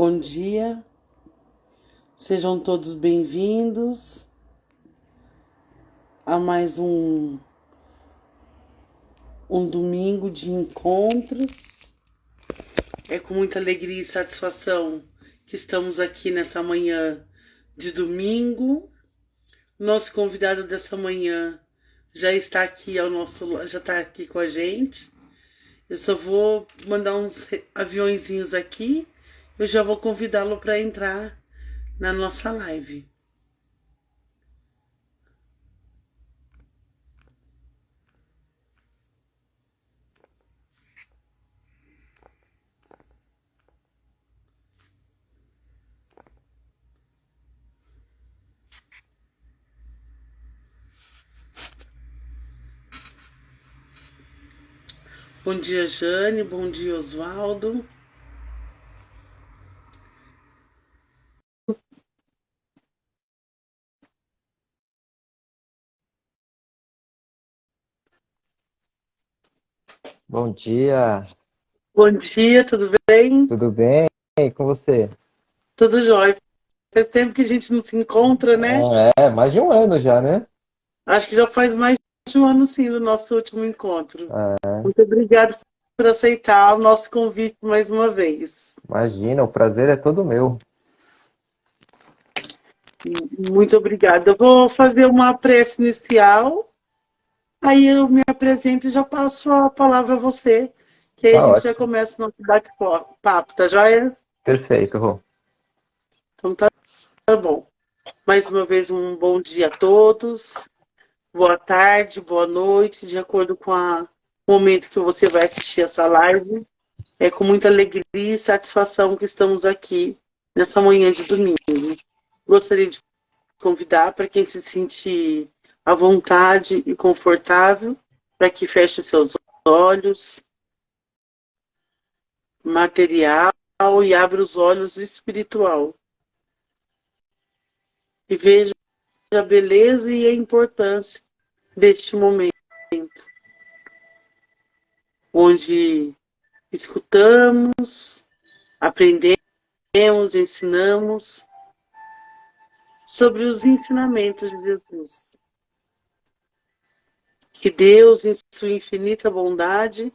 Bom dia, sejam todos bem-vindos a mais um domingo de encontros. É com muita alegria e satisfação que estamos aqui nessa manhã de domingo. Nosso convidado dessa manhã já está aqui já está aqui com a gente. Eu só vou mandar uns aviõezinhos aqui. Eu já vou convidá-lo para entrar na nossa live. Bom dia, Jane. Bom dia, Oswaldo. Bom dia, Bom dia, tudo bem? tudo bem? E com você? Tudo jóia. Faz tempo que a gente não se encontra, né? Mais de um ano já, né? Acho que já faz mais de um ano, sim, do nosso último encontro. É, Muito obrigada por aceitar o nosso convite mais uma vez. imagina, o prazer é todo meu. Muito obrigada. Eu vou fazer uma prece inicial, aí eu me apresento e já passo a palavra a você, que aí a Tá gente já ótimo, começa o nosso bate-papo, tá joia? perfeito, Rô. Então tá bom. Mais uma vez, um bom dia a todos. Boa tarde, boa noite, de acordo com o momento que você vai assistir essa live. É com muita alegria e satisfação que estamos aqui nessa manhã de domingo. Gostaria de convidar para quem se sentir à vontade e confortável, para que feche os seus olhos, material, e abra os olhos espiritual. E veja a beleza e a importância deste momento, onde escutamos, aprendemos, ensinamos sobre os ensinamentos de Jesus. Que Deus, em sua infinita bondade,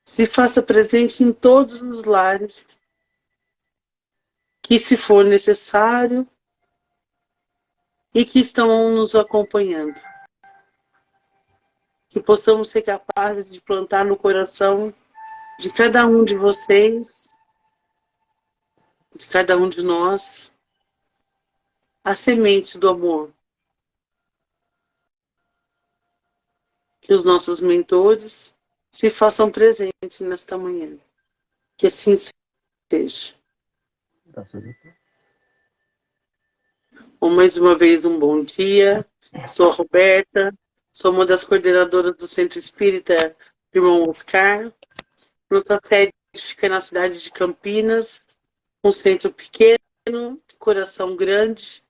se faça presente em todos os lares, que, se for necessário, e que estão nos acompanhando. Que possamos ser capazes de plantar no coração de cada um de vocês, de cada um de nós, a semente do amor. Que os nossos mentores se façam presentes nesta manhã. Que assim seja. Bom, mais uma vez, um bom dia. Sou a Roberta, sou uma das coordenadoras do Centro Espírita Irmão Oscar. Nossa sede fica na cidade de Campinas, um centro pequeno, de coração grande.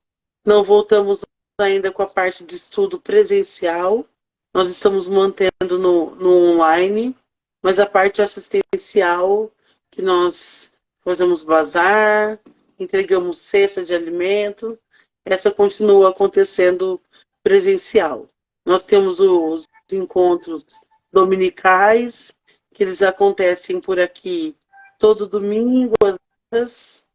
Não voltamos ainda com a parte de estudo presencial. Nós estamos mantendo no online, mas a parte assistencial, que nós fazemos bazar, entregamos cesta de alimento, essa continua acontecendo presencial. Nós temos os encontros dominicais, que eles acontecem por aqui todo domingo, às horas,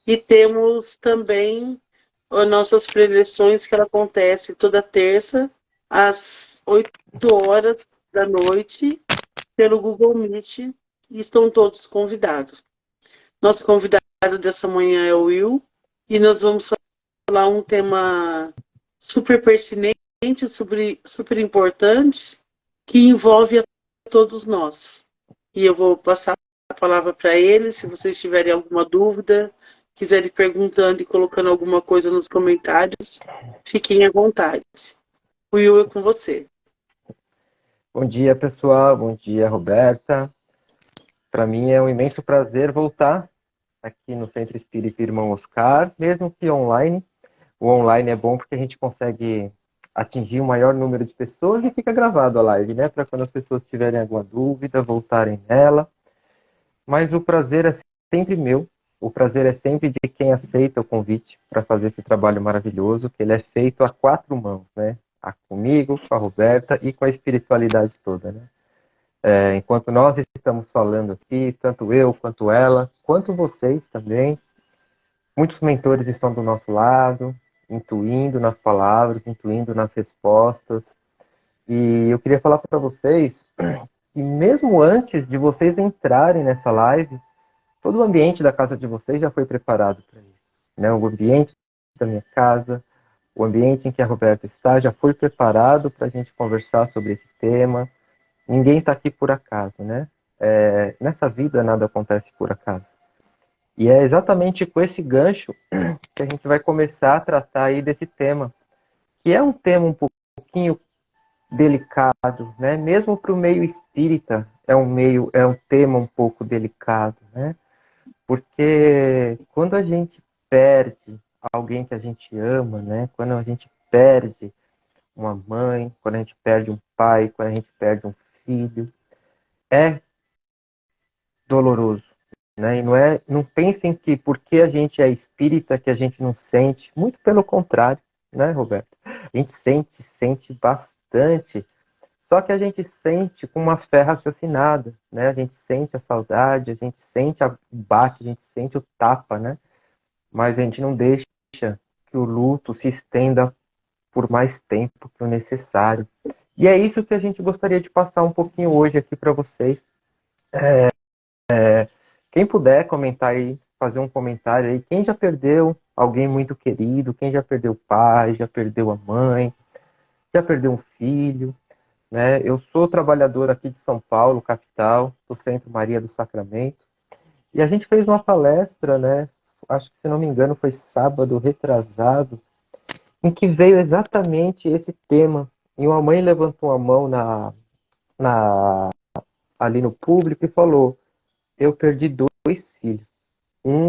e temos também as nossas preleções, que ela acontece toda terça, às 8 horas da noite, pelo Google Meet, e estão todos convidados. Nosso convidado dessa manhã é o Will, e nós vamos falar um tema super pertinente, super importante, que envolve a todos nós. E eu vou passar a palavra para ele, se vocês tiverem alguma dúvida, quiserem perguntando e colocando alguma coisa nos comentários, fiquem à vontade. O Will é com você. Bom dia, pessoal. Bom dia, Roberta. Para mim é um imenso prazer voltar aqui no Centro Espírita Irmão Oscar, mesmo que online. O online é bom porque a gente consegue atingir o maior número de pessoas e fica gravado a live, né? Para quando as pessoas tiverem alguma dúvida, voltarem nela. Mas o prazer é sempre meu. O prazer é sempre de quem aceita o convite para fazer esse trabalho maravilhoso, que ele é feito a quatro mãos, né? Comigo, com a Roberta e com a espiritualidade toda, né? Enquanto nós estamos falando aqui, tanto eu quanto ela, quanto vocês também, muitos mentores estão do nosso lado, intuindo nas palavras, intuindo nas respostas. E eu queria falar para vocês que mesmo antes de vocês entrarem nessa live, todo o ambiente da casa de vocês já foi preparado para isso, né? O ambiente da minha casa, o ambiente em que a Roberta está, já foi preparado para a gente conversar sobre esse tema. Ninguém está aqui por acaso, né? Nessa vida nada acontece por acaso. E é exatamente com esse gancho que a gente vai começar a tratar aí desse tema, que é um tema um pouquinho delicado, né? Mesmo para o meio espírita é um tema um pouco delicado, né? Porque quando a gente perde alguém que a gente ama, né? Quando a gente perde uma mãe, quando a gente perde um pai, quando a gente perde um filho, é doloroso, né? E não pensem que porque a gente é espírita que a gente não sente, muito pelo contrário, né, Roberto? A gente sente bastante, só que a gente sente com uma fé raciocinada, né? A gente sente a saudade, a gente sente o baque, a gente sente o tapa, né? Mas a gente não deixa que o luto se estenda por mais tempo que o necessário. E é isso que a gente gostaria de passar um pouquinho hoje aqui para vocês. Quem puder comentar aí, fazer um comentário aí, quem já perdeu alguém muito querido, quem já perdeu o pai, já perdeu a mãe, já perdeu um filho, né? Eu sou trabalhador aqui de São Paulo, capital, do Centro Maria do Sacramento, e a gente fez uma palestra, né? Acho que, se não me engano, foi sábado retrasado, em que veio exatamente esse tema. E uma mãe levantou a mão ali no público e falou: eu perdi dois filhos, um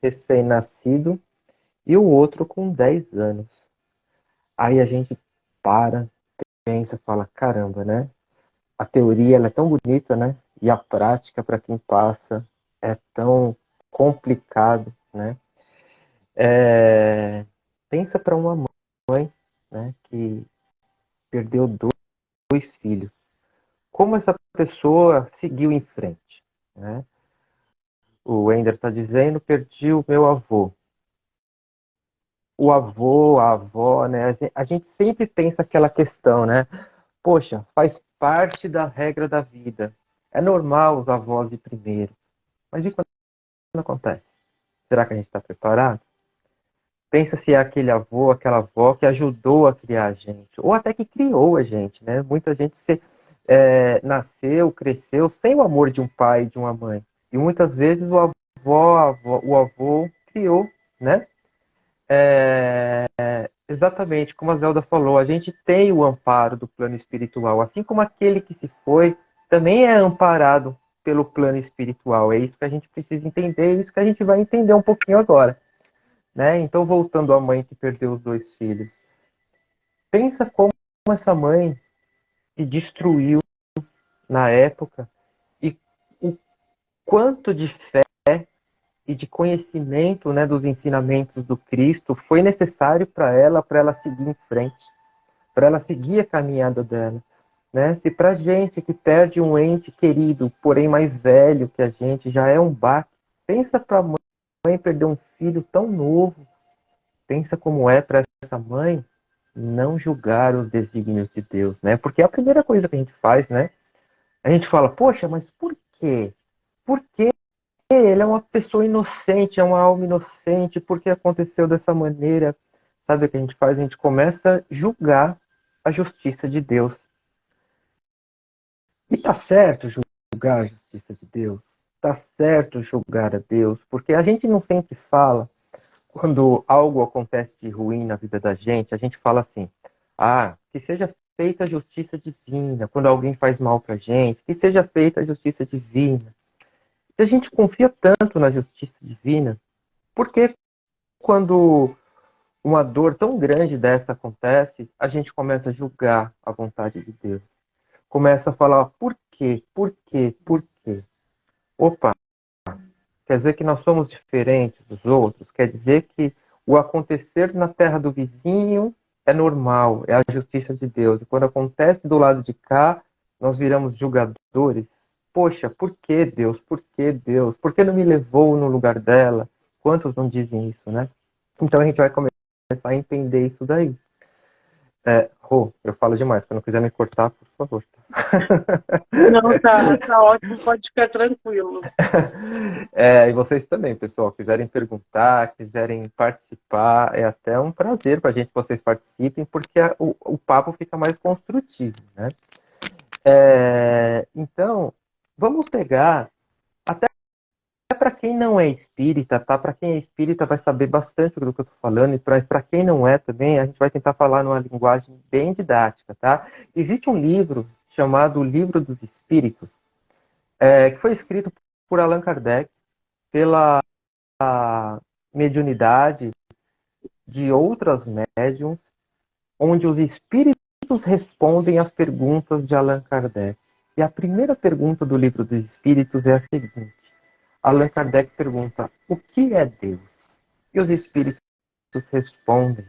recém-nascido e o outro com 10 anos. Aí a gente para, pensa, fala, caramba, né? A teoria ela é tão bonita, né? E a prática, para quem passa, é tão complicado, né? Pensa para uma mãe, né, que perdeu dois filhos. Como essa pessoa seguiu em frente, né? O Ender está dizendo, perdi o meu avô. O avô, a avó, né? A gente sempre pensa aquela questão, né? Poxa, faz parte da regra da vida. É normal os avós de primeiro. Mas e quando acontece? Será que a gente está preparado? Pensa se é aquele avô, aquela avó que ajudou a criar a gente, ou até que criou a gente, né? Muita gente nasceu, cresceu sem o amor de um pai e de uma mãe. E muitas vezes o avô criou, né? Exatamente, como a Zelda falou, a gente tem o amparo do plano espiritual, assim como aquele que se foi também é amparado pelo plano espiritual. É isso que a gente precisa entender, é isso que a gente vai entender um pouquinho agora, né? Então, voltando à mãe que perdeu os dois filhos, pensa como essa mãe se destruiu na época e o quanto de fé e de conhecimento, né, dos ensinamentos do Cristo foi necessário para ela seguir em frente, para ela seguir a caminhada dela. Né? Se para gente que perde um ente querido, porém mais velho que a gente, já é um baque, pensa para a mãe perder um filho tão novo, pensa como é para essa mãe não julgar os desígnios de Deus, né? Porque é a primeira coisa que a gente faz, né? A gente fala, poxa, mas por quê? Por que ele é uma pessoa inocente, é uma alma inocente, por que aconteceu dessa maneira? Sabe o que a gente faz? A gente começa a julgar a justiça de Deus. E tá certo julgar a justiça de Deus? Tá certo julgar a Deus? Porque a gente não sempre fala, quando algo acontece de ruim na vida da gente, a gente fala assim, que seja feita a justiça divina. Quando alguém faz mal pra gente, que seja feita a justiça divina. Se a gente confia tanto na justiça divina, por que quando uma dor tão grande dessa acontece, a gente começa a julgar a vontade de Deus? Começa a falar, por quê? Por quê? Por quê? Opa, Quer dizer que nós somos diferentes dos outros? Quer dizer que o acontecer na terra do vizinho é normal, é a justiça de Deus. E quando acontece do lado de cá, nós viramos julgadores? Poxa, por que Deus? Por que Deus? Por que não me levou no lugar dela? Quantos não dizem isso, né? Então a gente vai começar a entender isso daí. Rô, eu falo demais. Se não quiser me cortar, por favor. Não, tá ótimo, pode ficar tranquilo. E vocês também, pessoal, quiserem perguntar, quiserem participar, é até um prazer para a gente que vocês participem, porque o papo fica mais construtivo, né? Então, vamos pegar, até para quem não é espírita, tá? Para quem é espírita vai saber bastante do que eu estou falando, e para quem não é também, a gente vai tentar falar numa linguagem bem didática, tá? Existe um livro chamado O Livro dos Espíritos, que foi escrito por Allan Kardec, pela mediunidade de outras médiums, onde os espíritos respondem às perguntas de Allan Kardec. E a primeira pergunta do Livro dos Espíritos é a seguinte: Allan Kardec pergunta: o que é Deus? E os espíritos respondem: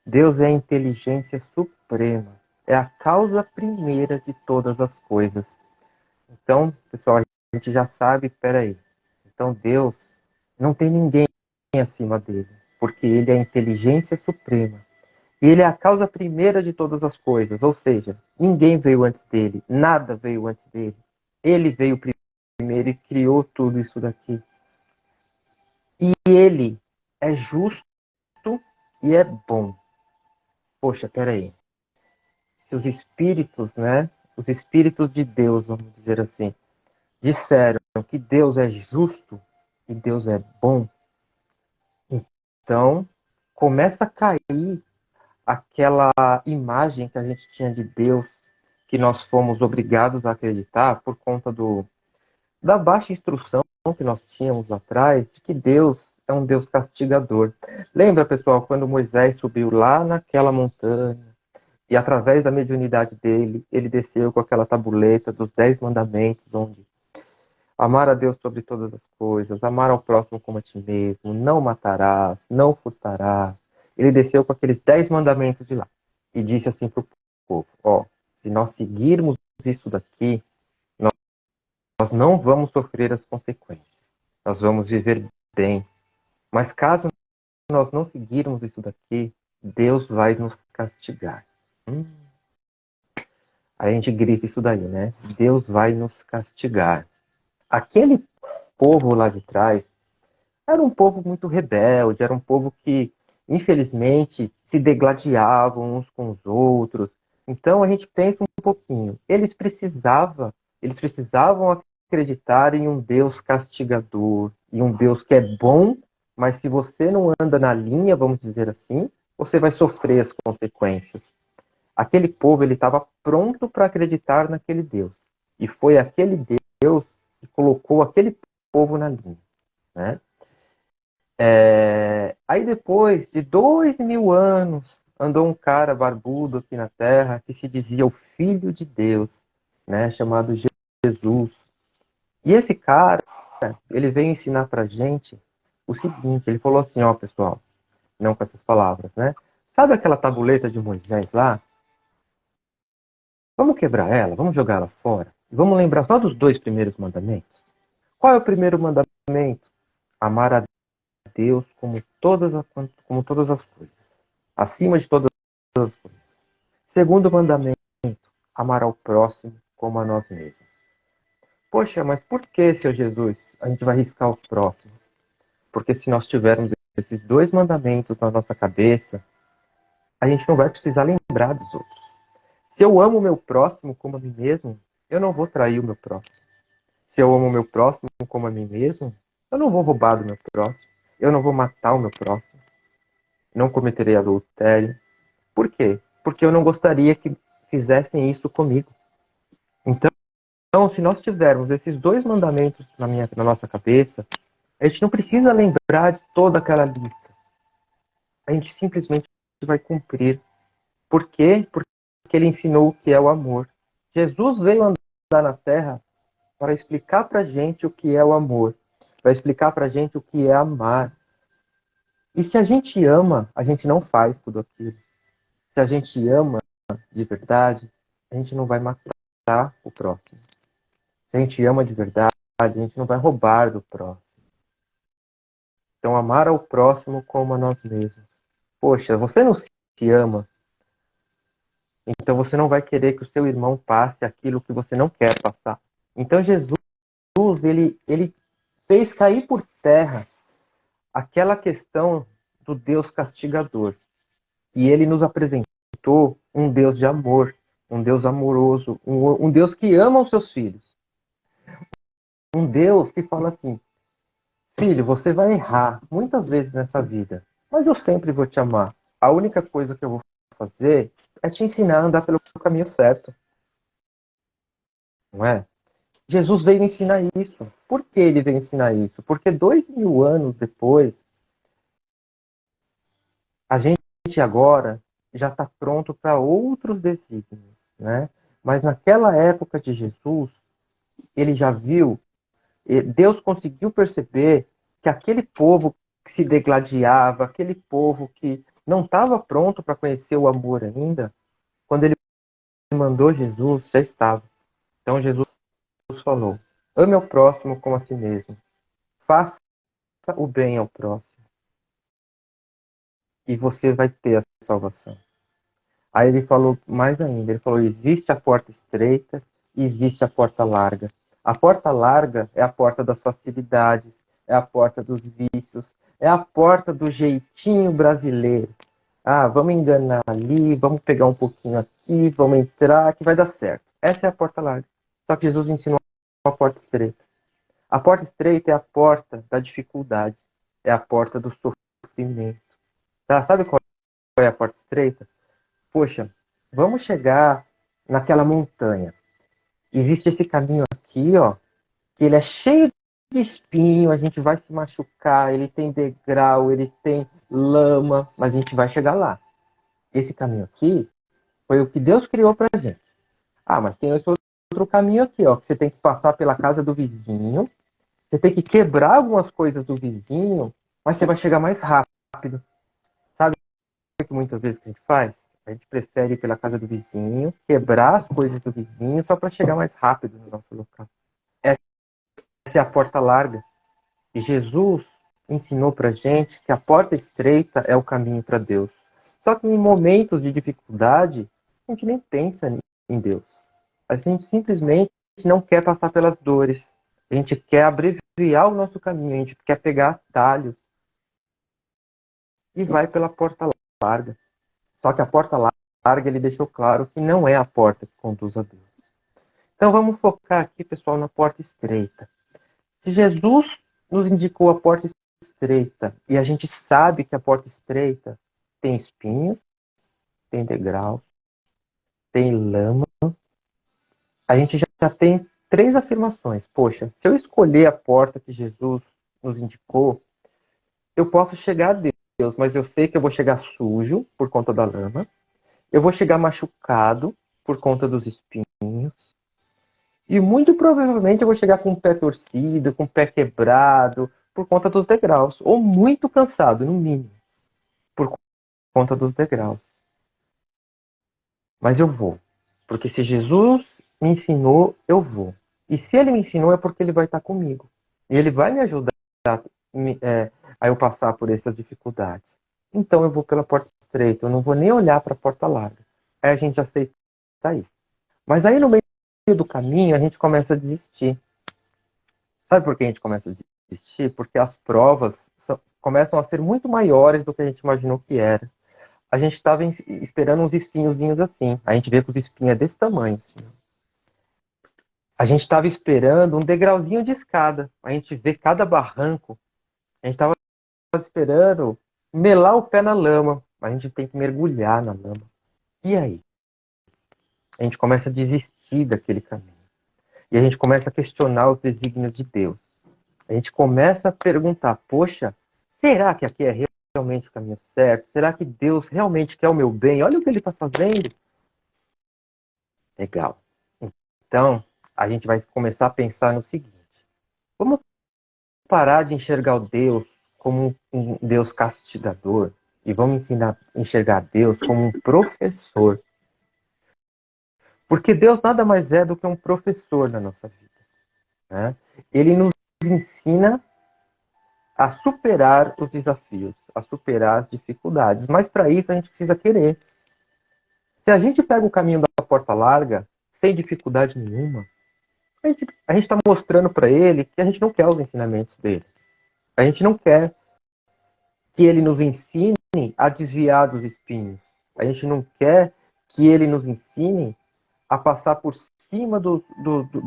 Deus é a inteligência suprema, é a causa primeira de todas as coisas. Então, pessoal, a gente já sabe, peraí. Então, Deus não tem ninguém acima dele, porque ele é a inteligência suprema. E ele é a causa primeira de todas as coisas, ou seja, ninguém veio antes dele, nada veio antes dele. Ele veio primeiro e criou tudo isso daqui. E ele é justo e é bom. Poxa, peraí. Se os espíritos, né, os espíritos de Deus, vamos dizer assim, disseram que Deus é justo e Deus é bom, então começa a cair aquela imagem que a gente tinha de Deus, que nós fomos obrigados a acreditar por conta da baixa instrução que nós tínhamos lá atrás, de que Deus é um Deus castigador. Lembra, pessoal, quando Moisés subiu lá naquela montanha, e através da mediunidade dele, ele desceu com aquela tabuleta dos 10 mandamentos, onde amar a Deus sobre todas as coisas, amar ao próximo como a ti mesmo, não matarás, não furtarás. Ele desceu com aqueles 10 mandamentos de lá e disse assim para o povo: ó, se nós seguirmos isso daqui, nós não vamos sofrer as consequências. Nós vamos viver bem. Mas caso nós não seguirmos isso daqui, Deus vai nos castigar. Aí a gente grita isso daí, né? Deus vai nos castigar. Aquele povo lá de trás era um povo muito rebelde, era um povo que, infelizmente, se degladiavam uns com os outros. Então a gente pensa um pouquinho. Eles precisavam acreditar em um Deus castigador, em um Deus que é bom, mas se você não anda na linha, vamos dizer assim, você vai sofrer as consequências. Aquele povo ele estava pronto para acreditar naquele Deus. E foi aquele Deus que colocou aquele povo na linha, né? Aí depois de 2000 anos, andou um cara barbudo aqui na Terra que se dizia o Filho de Deus, né? Chamado Jesus. E esse cara, ele veio ensinar pra gente o seguinte, ele falou assim, ó pessoal, não com essas palavras, né? Sabe aquela tabuleta de Moisés lá? Vamos quebrar ela, vamos jogar ela fora. Vamos lembrar só dos 2 primeiros mandamentos. Qual é o primeiro mandamento? Amar a Deus como todas as coisas. Acima de todas as coisas. Segundo mandamento, amar ao próximo como a nós mesmos. Poxa, mas por que, Senhor Jesus, a gente vai riscar os próximos? Porque se nós tivermos esses 2 mandamentos na nossa cabeça, a gente não vai precisar lembrar dos outros. Se eu amo o meu próximo como a mim mesmo, eu não vou trair o meu próximo. Se eu amo o meu próximo como a mim mesmo, eu não vou roubar do meu próximo. Eu não vou matar o meu próximo. Não cometerei adultério. Por quê? Porque eu não gostaria que fizessem isso comigo. Então, se nós tivermos esses 2 mandamentos na nossa cabeça, a gente não precisa lembrar de toda aquela lista. A gente simplesmente vai cumprir. Por quê? Porque ele ensinou o que é o amor. Jesus veio andar na Terra para explicar para a gente o que é o amor. vai explicar pra gente o que é amar. E se a gente ama, a gente não faz tudo aquilo. Se a gente ama de verdade, a gente não vai matar o próximo. Se a gente ama de verdade, a gente não vai roubar do próximo. Então, amar ao próximo como a nós mesmos. Poxa, você não se ama, então você não vai querer que o seu irmão passe aquilo que você não quer passar. Então, Jesus, ele fez cair por terra aquela questão do Deus castigador. E ele nos apresentou um Deus de amor, um Deus amoroso, um Deus que ama os seus filhos. Um Deus que fala assim: filho, você vai errar muitas vezes nessa vida, mas eu sempre vou te amar. A única coisa que eu vou fazer é te ensinar a andar pelo caminho certo. Não é? Jesus veio ensinar isso. Por que ele veio ensinar isso? Porque 2000 anos depois, a gente agora já está pronto para outros desígnios, né? Mas naquela época de Jesus, ele já viu, Deus conseguiu perceber que aquele povo que se degladiava, aquele povo que não estava pronto para conhecer o amor ainda, quando ele mandou Jesus, já estava. Então Jesus falou: ame ao próximo como a si mesmo. Faça o bem ao próximo. E você vai ter a salvação. Aí ele falou mais ainda, ele falou: existe a porta estreita e existe a porta larga. A porta larga é a porta das facilidades, é a porta dos vícios, é a porta do jeitinho brasileiro. Ah, vamos enganar ali, vamos pegar um pouquinho aqui, vamos entrar, que vai dar certo. Essa é a porta larga. Só que Jesus ensinou a porta estreita. A porta estreita é a porta da dificuldade, é a porta do sofrimento. Tá? Sabe qual é a porta estreita? Poxa, vamos chegar naquela montanha. Existe esse caminho aqui, ó, que ele é cheio de espinho, a gente vai se machucar, ele tem degrau, ele tem lama, mas a gente vai chegar lá. Esse caminho aqui foi o que Deus criou pra gente. Ah, mas tem esse outro caminho aqui, ó, que você tem que passar pela casa do vizinho, você tem que quebrar algumas coisas do vizinho, mas você vai chegar mais rápido. Sabe o que muitas vezes que a gente faz? A gente prefere ir pela casa do vizinho, quebrar as coisas do vizinho só para chegar mais rápido no nosso local. Essa é a porta larga. E Jesus ensinou para gente que a porta estreita é o caminho para Deus. Só que em momentos de dificuldade, a gente nem pensa em Deus. A gente simplesmente não quer passar pelas dores. A gente quer abreviar o nosso caminho, a gente quer pegar atalhos e vai pela porta larga. Só que a porta larga, ele deixou claro que não é a porta que conduz a Deus. Então vamos focar aqui, pessoal, na porta estreita. Se Jesus nos indicou a porta estreita e a gente sabe que a porta estreita tem espinhos, tem degrau, tem lama, a gente já tem três afirmações. Poxa, se eu escolher a porta que Jesus nos indicou, eu posso chegar a Deus, mas eu sei que eu vou chegar sujo por conta da lama, eu vou chegar machucado por conta dos espinhos, e muito provavelmente eu vou chegar com o pé torcido, com o pé quebrado, por conta dos degraus. Ou muito cansado, no mínimo, por conta dos degraus. Mas eu vou. Porque se Jesus me ensinou, eu vou. E se ele me ensinou, é porque ele vai estar comigo. E ele vai me ajudar a eu passar por essas dificuldades. Então eu vou pela porta estreita, eu não vou nem olhar para a porta larga. Aí a gente aceita isso. Mas aí no meio do caminho a gente começa a desistir. Sabe por que a gente começa a desistir? Porque as provas começam a ser muito maiores do que a gente imaginou que era. A gente estava esperando uns espinhozinhos assim. A gente vê que os espinhos é desse tamanho. Assim. A gente estava esperando um degrauzinho de escada. A gente vê cada barranco. A gente estava esperando melar o pé na lama. A gente tem que mergulhar na lama. E aí? A gente começa a desistir daquele caminho. E a gente começa a questionar os desígnios de Deus. A gente começa a perguntar, poxa, será que aqui é realmente o caminho certo? Será que Deus realmente quer o meu bem? Olha o que ele está fazendo. Legal. Então, a gente vai começar a pensar no seguinte. Vamos parar de enxergar o Deus como um Deus castigador e vamos ensinar a enxergar Deus como um professor. Porque Deus nada mais é do que um professor na nossa vida, né? Ele nos ensina a superar os desafios, a superar as dificuldades. Mas para isso a gente precisa querer. Se a gente pega o caminho da porta larga, sem dificuldade nenhuma, a gente está mostrando para ele que a gente não quer os ensinamentos dele. A gente não quer que ele nos ensine a desviar dos espinhos. A gente não quer que ele nos ensine a passar por cima do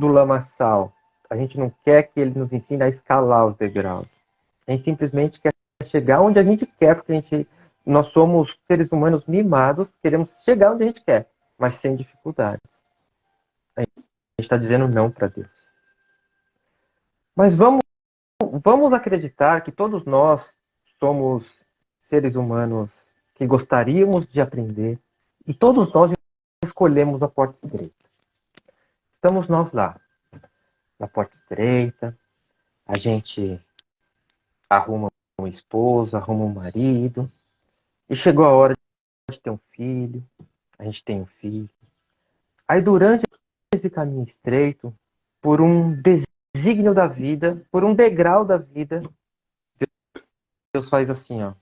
lamaçal. A gente não quer que ele nos ensine a escalar os degraus. A gente simplesmente quer chegar onde a gente quer, porque nós somos seres humanos mimados, queremos chegar onde a gente quer, mas sem dificuldades. A gente está dizendo não para Deus. Mas vamos acreditar que todos nós somos seres humanos que gostaríamos de aprender e todos nós escolhemos a porta estreita. Estamos nós lá, na porta estreita, a gente arruma um esposo, arruma um marido, e chegou a hora de ter um filho, a gente tem um filho. Aí durante esse caminho estreito, por um desígnio da vida, por um degrau da vida, Deus faz assim, ó.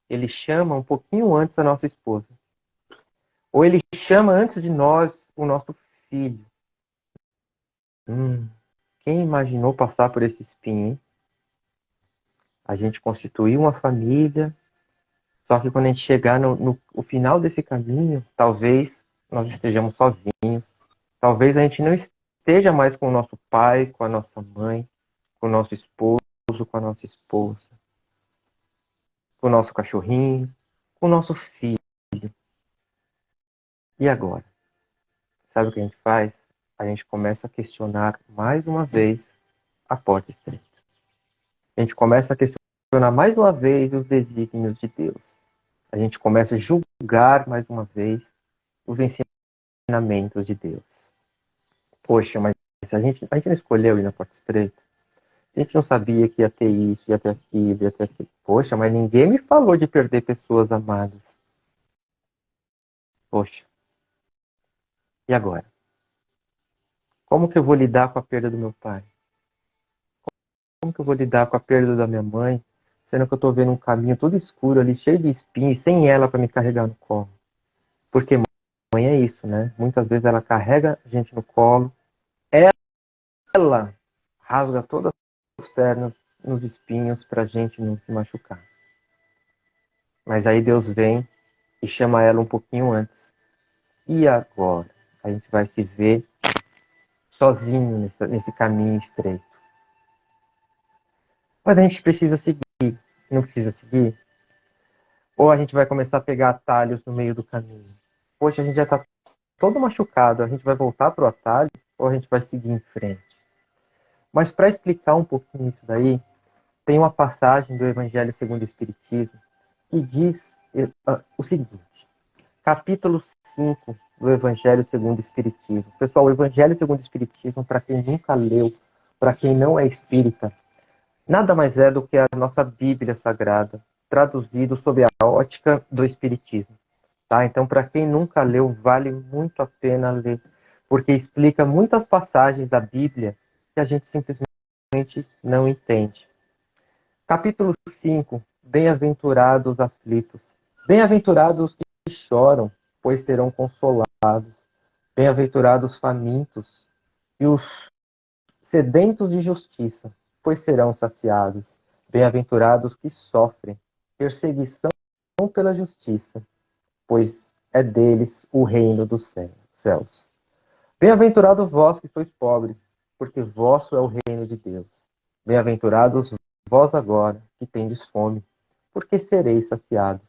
Ele chama um pouquinho antes a nossa esposa. Ou ele chama antes de nós o nosso filho. Quem imaginou passar por esse espinho, hein? A gente constituir uma família, só que quando a gente chegar no final desse caminho, talvez nós estejamos sozinhos. Talvez a gente não esteja mais com o nosso pai, com a nossa mãe, com o nosso esposo, com a nossa esposa, com o nosso cachorrinho, com o nosso filho. E agora? Sabe o que a gente faz? A gente começa a questionar mais uma vez a porta estreita. A gente começa a questionar mais uma vez os desígnios de Deus. A gente começa a julgar mais uma vez os ensinamentos de Deus. Poxa, mas a gente não escolheu ir na porta estreita? A gente não sabia que ia ter isso, ia ter aquilo, ia ter aquilo. Poxa, mas ninguém me falou de perder pessoas amadas. Poxa. E agora? Como que eu vou lidar com a perda do meu pai? Como que eu vou lidar com a perda da minha mãe, sendo que eu estou vendo um caminho todo escuro ali, cheio de espinhos, sem ela para me carregar no colo? Porque mãe é isso, né? Muitas vezes ela carrega a gente no colo, ela rasga todas as pernas nos espinhos para a gente não se machucar. Mas aí Deus vem e chama ela um pouquinho antes. E agora? A gente vai se ver sozinho nesse caminho estreito. Mas a gente precisa seguir. Não precisa seguir? Ou a gente vai começar a pegar atalhos no meio do caminho? Poxa, a gente já está todo machucado. A gente vai voltar para o atalho ou a gente vai seguir em frente? Mas para explicar um pouquinho isso daí, tem uma passagem do Evangelho segundo o Espiritismo que diz o seguinte. Capítulo 5 do Evangelho segundo o Espiritismo. Pessoal, o Evangelho segundo o Espiritismo, para quem nunca leu, para quem não é espírita, nada mais é do que a nossa Bíblia Sagrada, traduzido sob a ótica do Espiritismo. Tá? Então, para quem nunca leu, vale muito a pena ler, porque explica muitas passagens da Bíblia que a gente simplesmente não entende. Capítulo 5. Bem-aventurados os aflitos. Bem-aventurados os que choram, pois serão consolados. Bem-aventurados os famintos e os sedentos de justiça, pois serão saciados. Bem-aventurados que sofrem perseguição pela justiça, pois é deles o reino dos céus. Bem-aventurados vós que sois pobres, porque vosso é o reino de Deus. Bem-aventurados vós agora que tendes fome, porque sereis saciados.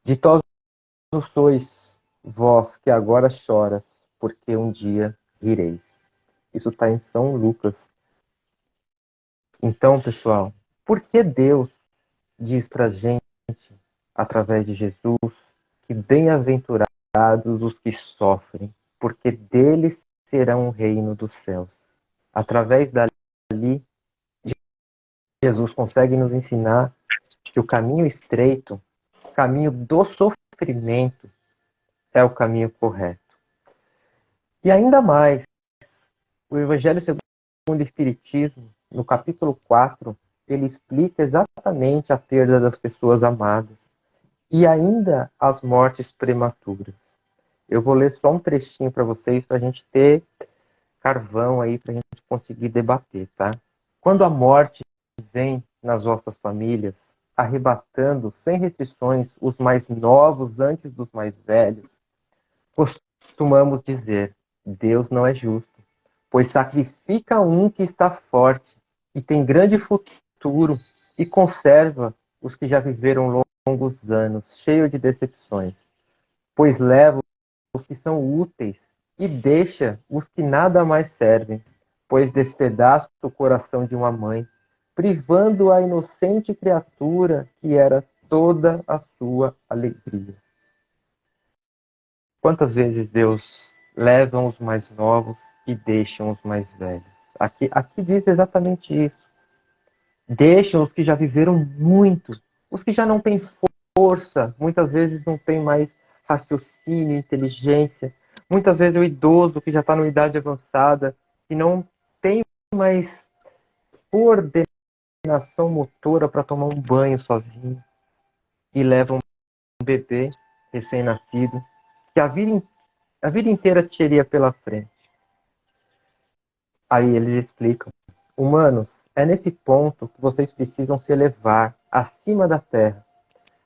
Ditosos sois vós que agora choras, porque um dia rireis. Isso está em São Lucas. Então, pessoal, por que Deus diz para gente, através de Jesus, que bem-aventurados os que sofrem, porque deles serão o reino dos céus? Através dali, Jesus consegue nos ensinar que o caminho estreito, o caminho do sofrimento, é o caminho correto. E ainda mais, o Evangelho segundo o Espiritismo, no capítulo 4, ele explica exatamente a perda das pessoas amadas e ainda as mortes prematuras. Eu vou ler só um trechinho para vocês, para a gente ter carvão aí, para a gente conseguir debater, tá? Quando a morte vem nas vossas famílias, arrebatando sem restrições os mais novos antes dos mais velhos, costumamos dizer: Deus não é justo, pois sacrifica um que está forte e tem grande futuro e conserva os que já viveram longos anos, cheio de decepções, pois leva os que são úteis e deixa os que nada mais servem, pois despedaça o coração de uma mãe, privando a inocente criatura que era toda a sua alegria. Quantas vezes Deus leva os mais novos e deixa os mais velhos? Aqui diz exatamente isso. Deixam os que já viveram muito, os que já não têm força, muitas vezes não tem mais raciocínio, inteligência. Muitas vezes o idoso que já está numa idade avançada e não tem mais coordenação motora para tomar um banho sozinho e leva um bebê recém-nascido que a vida inteira teria pela frente. Aí eles explicam: humanos, é nesse ponto que vocês precisam se elevar acima da terra,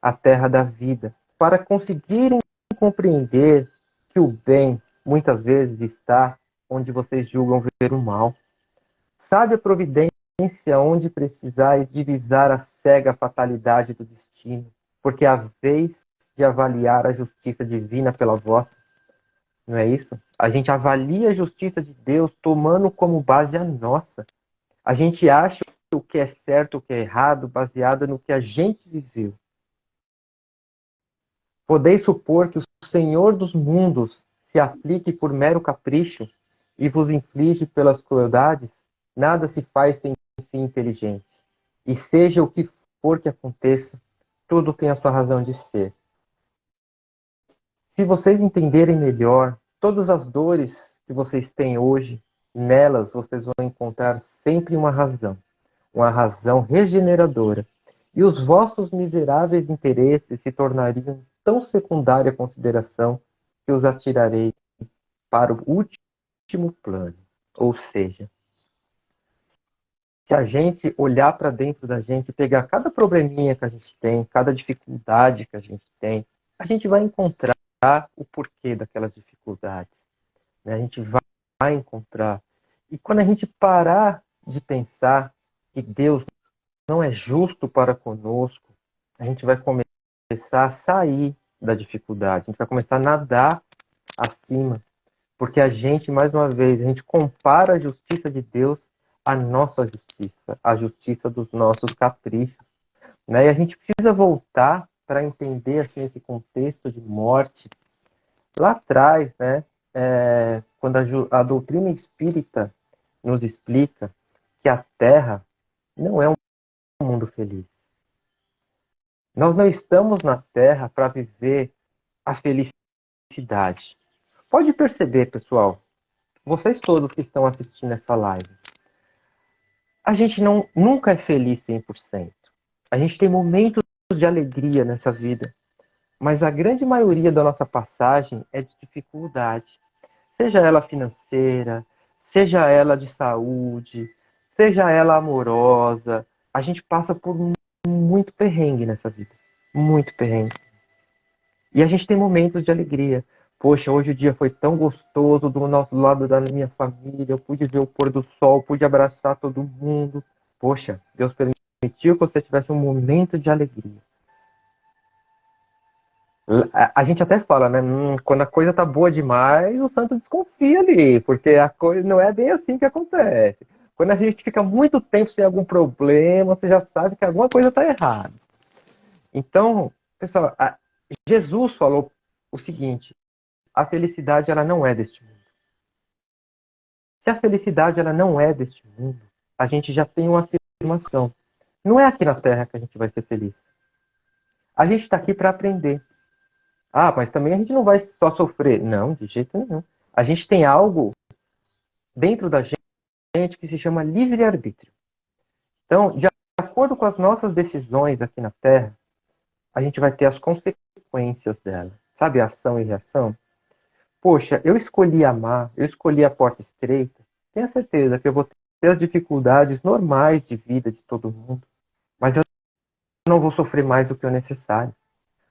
a terra da vida, para conseguirem compreender que o bem muitas vezes está onde vocês julgam ver o mal. Sabe a providência onde precisais divisar a cega fatalidade do destino, porque é a vez de avaliar a justiça divina pela vossa. Não é isso? A gente avalia a justiça de Deus tomando como base a nossa. A gente acha o que é certo, o que é errado, baseado no que a gente viveu. Podeis supor que o Senhor dos mundos se aflige por mero capricho e vos inflige pelas crueldades? Nada se faz sem fim inteligente. E seja o que for que aconteça, tudo tem a sua razão de ser. Se vocês entenderem melhor todas as dores que vocês têm hoje, nelas vocês vão encontrar sempre uma razão regeneradora. E os vossos miseráveis interesses se tornariam tão secundária consideração que os atirarei para o último plano. Ou seja, se a gente olhar para dentro da gente, pegar cada probleminha que a gente tem, cada dificuldade que a gente vai encontrar o porquê daquelas dificuldades. Né? A gente vai encontrar. E quando a gente parar de pensar que Deus não é justo para conosco, a gente vai começar a sair da dificuldade, a gente vai começar a nadar acima, porque a gente, mais uma vez, a gente compara a justiça de Deus à nossa justiça, à justiça dos nossos caprichos. Né? E a gente precisa voltar para entender assim, esse contexto de morte. Lá atrás, né, quando a doutrina espírita nos explica que a Terra não é um mundo feliz. Nós não estamos na Terra para viver a felicidade. Pode perceber, pessoal, vocês todos que estão assistindo essa live, a gente nunca é feliz 100%. A gente tem momentos de alegria nessa vida, mas a grande maioria da nossa passagem é de dificuldade. Seja ela financeira, seja ela de saúde, seja ela amorosa, a gente passa por muito perrengue nessa vida. Muito perrengue. E a gente tem momentos de alegria. Poxa, hoje o dia foi tão gostoso do nosso lado da minha família, eu pude ver o pôr do sol, pude abraçar todo mundo. Poxa, Deus permitiu que você tivesse um momento de alegria. A gente até fala, né? Quando a coisa tá boa demais, o santo desconfia ali, porque a coisa não é bem assim que acontece. Quando a gente fica muito tempo sem algum problema, você já sabe que alguma coisa está errada. Então, pessoal, Jesus falou o seguinte: a felicidade ela não é deste mundo. Se a felicidade ela não é deste mundo, a gente já tem uma afirmação. Não é aqui na Terra que a gente vai ser feliz. A gente está aqui para aprender. Ah, mas também a gente não vai só sofrer. Não, de jeito nenhum. A gente tem algo dentro da gente que se chama livre-arbítrio. Então, de acordo com as nossas decisões aqui na Terra, a gente vai ter as consequências dela. Sabe, ação e reação? Poxa, eu escolhi amar, eu escolhi a porta estreita. Tenha certeza que eu vou ter as dificuldades normais de vida de todo mundo, mas eu não vou sofrer mais do que o necessário.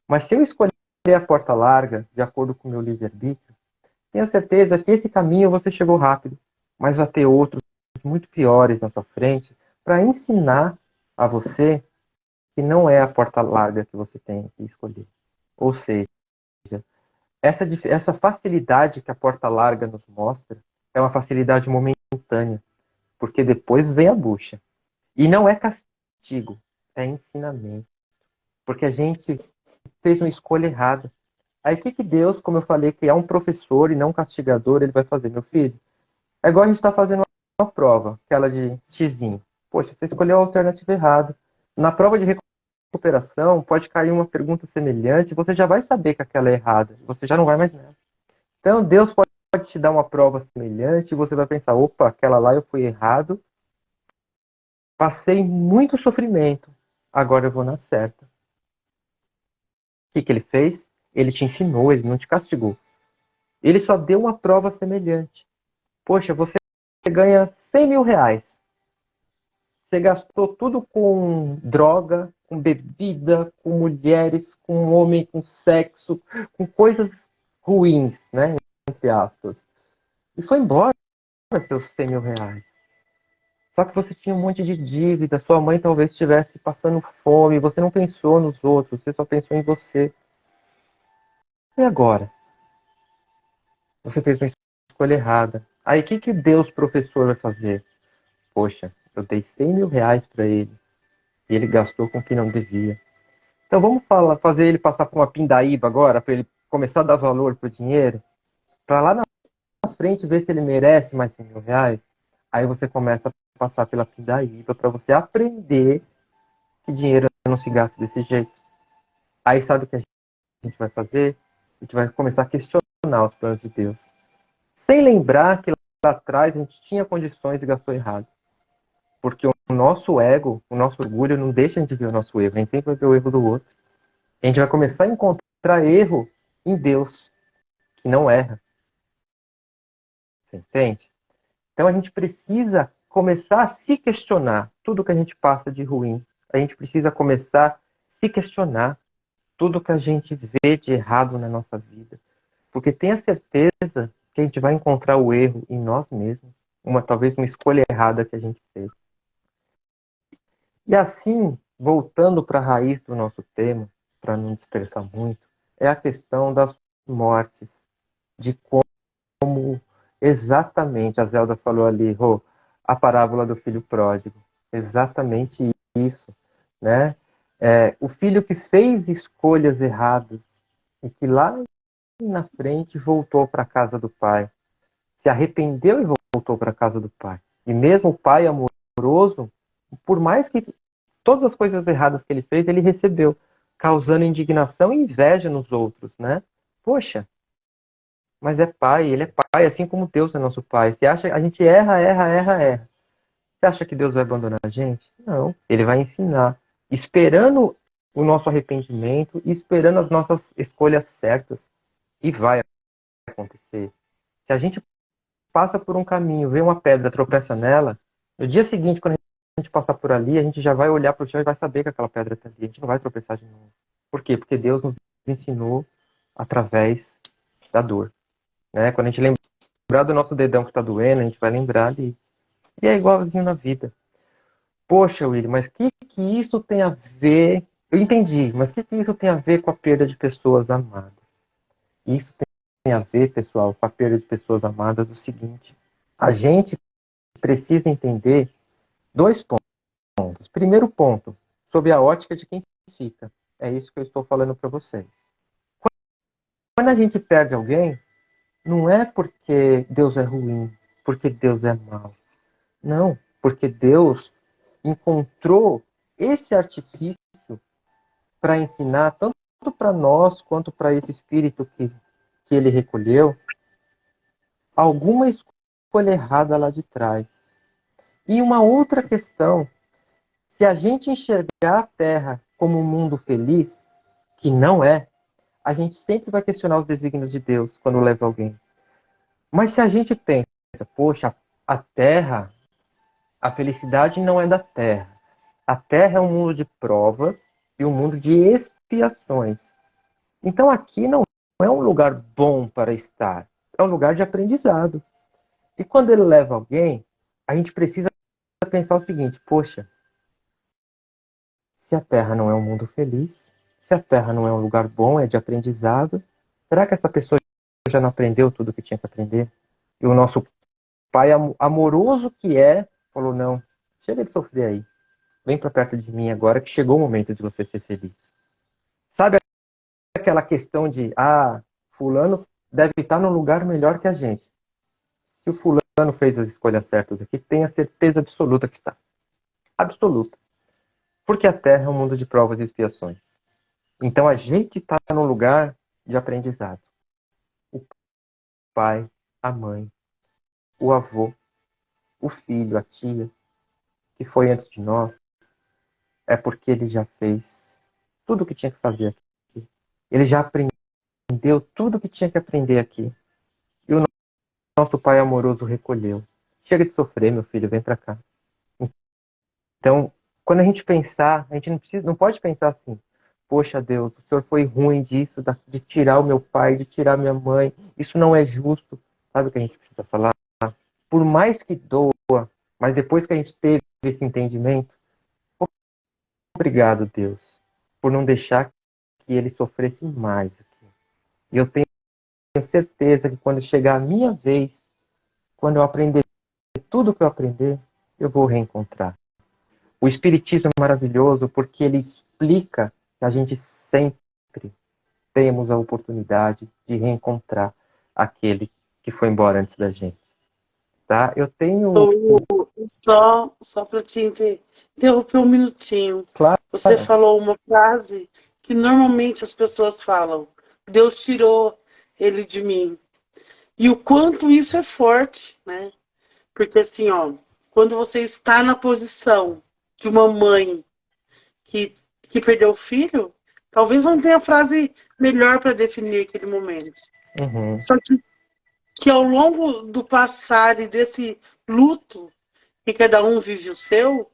Mas se eu escolher a porta larga, de acordo com o meu livre-arbítrio, tenha certeza que esse caminho você chegou rápido, mas vai ter outros muito piores na sua frente para ensinar a você que não é a porta larga que você tem que escolher. Ou seja, essa facilidade que a porta larga nos mostra é uma facilidade momentânea, porque depois vem a bucha. E não é castigo, é ensinamento. Porque a gente fez uma escolha errada. Aí o que Deus, como eu falei, que é um professor e não um castigador, ele vai fazer? Meu filho, é igual a gente está fazendo uma prova, aquela de xizinho. Poxa, você escolheu a alternativa errada. Na prova de recuperação, pode cair uma pergunta semelhante, você já vai saber que aquela é errada, você já não vai mais nela. Então, Deus pode te dar uma prova semelhante e você vai pensar, opa, aquela lá eu fui errado, passei muito sofrimento, agora eu vou na certa. O que ele fez? Ele te ensinou, ele não te castigou. Ele só deu uma prova semelhante. Poxa, você ganha 100 mil reais. Você gastou tudo com droga, com bebida, com mulheres, com homem, com sexo, com coisas ruins, né? Entre aspas. E foi embora seus 100 mil reais. Só que você tinha um monte de dívida, sua mãe talvez estivesse passando fome, você não pensou nos outros, você só pensou em você. E agora? Você fez uma escolha errada. Aí o que Deus, professor, vai fazer? Poxa, eu dei 100 mil reais para ele e ele gastou com o que não devia. Então vamos fazer ele passar por uma pindaíba agora, para ele começar a dar valor pro dinheiro, para lá na frente ver se ele merece mais 100 mil reais. Aí você começa a passar pela pindaíba para você aprender que dinheiro não se gasta desse jeito. Aí sabe o que a gente vai fazer? A gente vai começar a questionar os planos de Deus. Sem lembrar que lá atrás a gente tinha condições e gastou errado. Porque o nosso ego, o nosso orgulho não deixa de ver o nosso erro. A gente sempre vai ver o erro do outro. A gente vai começar a encontrar erro em Deus, que não erra. Você entende? Então a gente precisa começar a se questionar tudo que a gente passa de ruim. A gente precisa começar a se questionar tudo que a gente vê de errado na nossa vida. Porque tenha certeza que a gente vai encontrar o erro em nós mesmos. Talvez uma escolha errada que a gente fez. E assim, voltando para a raiz do nosso tema, para não dispersar muito, é a questão das mortes, de como exatamente, a Zelda falou ali, a parábola do filho pródigo, exatamente isso, né? O filho que fez escolhas erradas e que lá na frente voltou para a casa do pai, se arrependeu e voltou para a casa do pai. E mesmo o pai amoroso, por mais que todas as coisas erradas que ele fez, ele recebeu, causando indignação e inveja nos outros, né? Poxa, mas é pai, ele é pai, assim como Deus é nosso pai. Você acha, a gente erra. Você acha que Deus vai abandonar a gente? Não, ele vai ensinar, esperando o nosso arrependimento e esperando as nossas escolhas certas. E vai acontecer. Se a gente passa por um caminho, vê uma pedra, tropeça nela, no dia seguinte, quando a gente passar por ali, a gente já vai olhar para o chão e vai saber que aquela pedra está ali. A gente não vai tropeçar de novo. Por quê? Porque Deus nos ensinou através da dor. Né? Quando a gente lembrar do nosso dedão que está doendo, a gente vai lembrar ali. E é igualzinho na vida. Poxa, William, mas que isso tem a ver? Eu entendi, mas que isso tem a ver com a perda de pessoas amadas? Isso tem a ver, pessoal, com a perda de pessoas amadas o seguinte. A gente precisa entender dois pontos. Primeiro ponto, sob a ótica de quem fica. É isso que eu estou falando para vocês. Quando a gente perde alguém, não é porque Deus é ruim, porque Deus é mau. Não, porque Deus encontrou esse artifício para ensinar, tanto para nós quanto para esse espírito que ele recolheu, alguma escolha errada lá de trás. E uma outra questão, se a gente enxergar a Terra como um mundo feliz, que não é, a gente sempre vai questionar os desígnios de Deus quando leva alguém. Mas se a gente pensa, poxa, a Terra, a felicidade não é da Terra. A Terra é um mundo de provas e um mundo de expiações. Então aqui não é um lugar bom para estar, é um lugar de aprendizado. E quando ele leva alguém, a gente precisa pensar o seguinte, poxa, se a Terra não é um mundo feliz, se a Terra não é um lugar bom, é de aprendizado, será que essa pessoa já não aprendeu tudo o que tinha que aprender? E o nosso pai amoroso que é, falou, não, chega de sofrer aí. Vem para perto de mim agora que chegou o momento de você ser feliz. Sabe aquela questão de, fulano deve estar num lugar melhor que a gente. Se o fulano fez as escolhas certas aqui, tenha certeza absoluta que está. Absoluta. Porque a Terra é um mundo de provas e expiações. Então a gente está num lugar de aprendizado. O pai, a mãe, o avô, o filho, a tia, que foi antes de nós, é porque ele já fez tudo o que tinha que fazer aqui. Ele já aprendeu tudo o que tinha que aprender aqui. E o nosso pai amoroso recolheu. Chega de sofrer, meu filho, vem para cá. Então, quando a gente pensar, a gente não pode pensar assim, poxa Deus, o Senhor foi ruim disso, de tirar o meu pai, de tirar minha mãe, isso não é justo. Sabe o que a gente precisa falar? Por mais que doa, mas depois que a gente teve esse entendimento, obrigado, Deus, por não deixar que ele sofresse mais aqui. E eu tenho certeza que quando chegar a minha vez, quando eu aprender tudo o que eu aprender, eu vou reencontrar. O Espiritismo é maravilhoso porque ele explica que a gente sempre temos a oportunidade de reencontrar aquele que foi embora antes da gente. Tá? Eu tenho... Só para te interromper um minutinho. Claro. Você falou uma frase que normalmente as pessoas falam. Deus tirou ele de mim. E o quanto isso é forte, né? Porque assim, quando você está na posição de uma mãe que perdeu o filho, talvez não tenha frase melhor para definir aquele momento. Uhum. Só que ao longo do passar e desse luto, que cada um vive o seu,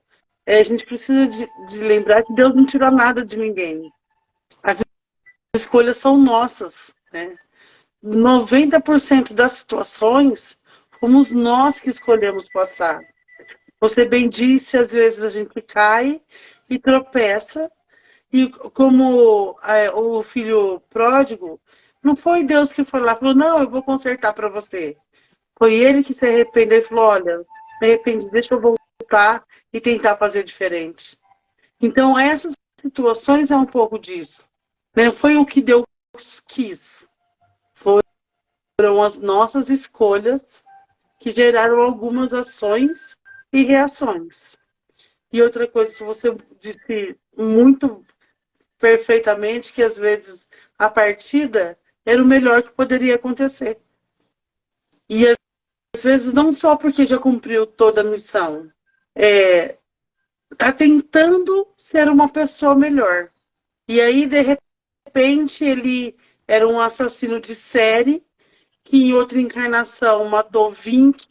a gente precisa de lembrar que Deus não tirou nada de ninguém. As escolhas são nossas, né? 90% das situações, fomos nós que escolhemos passar. Você bem disse, às vezes a gente cai e tropeça, e como o filho pródigo, não foi Deus que foi lá e falou, não, eu vou consertar para você. Foi ele que se arrependeu e falou, olha, me arrependi, deixa eu voltar e tentar fazer diferente. Então, essas situações é um pouco disso. Né? Foi o que Deus quis. Foram as nossas escolhas que geraram algumas ações e reações. E outra coisa que você disse muito perfeitamente, que às vezes a partida era o melhor que poderia acontecer. E às vezes não só porque já cumpriu toda a missão, está tentando ser uma pessoa melhor. E aí, de repente, ele era um assassino de série, que em outra encarnação matou 20,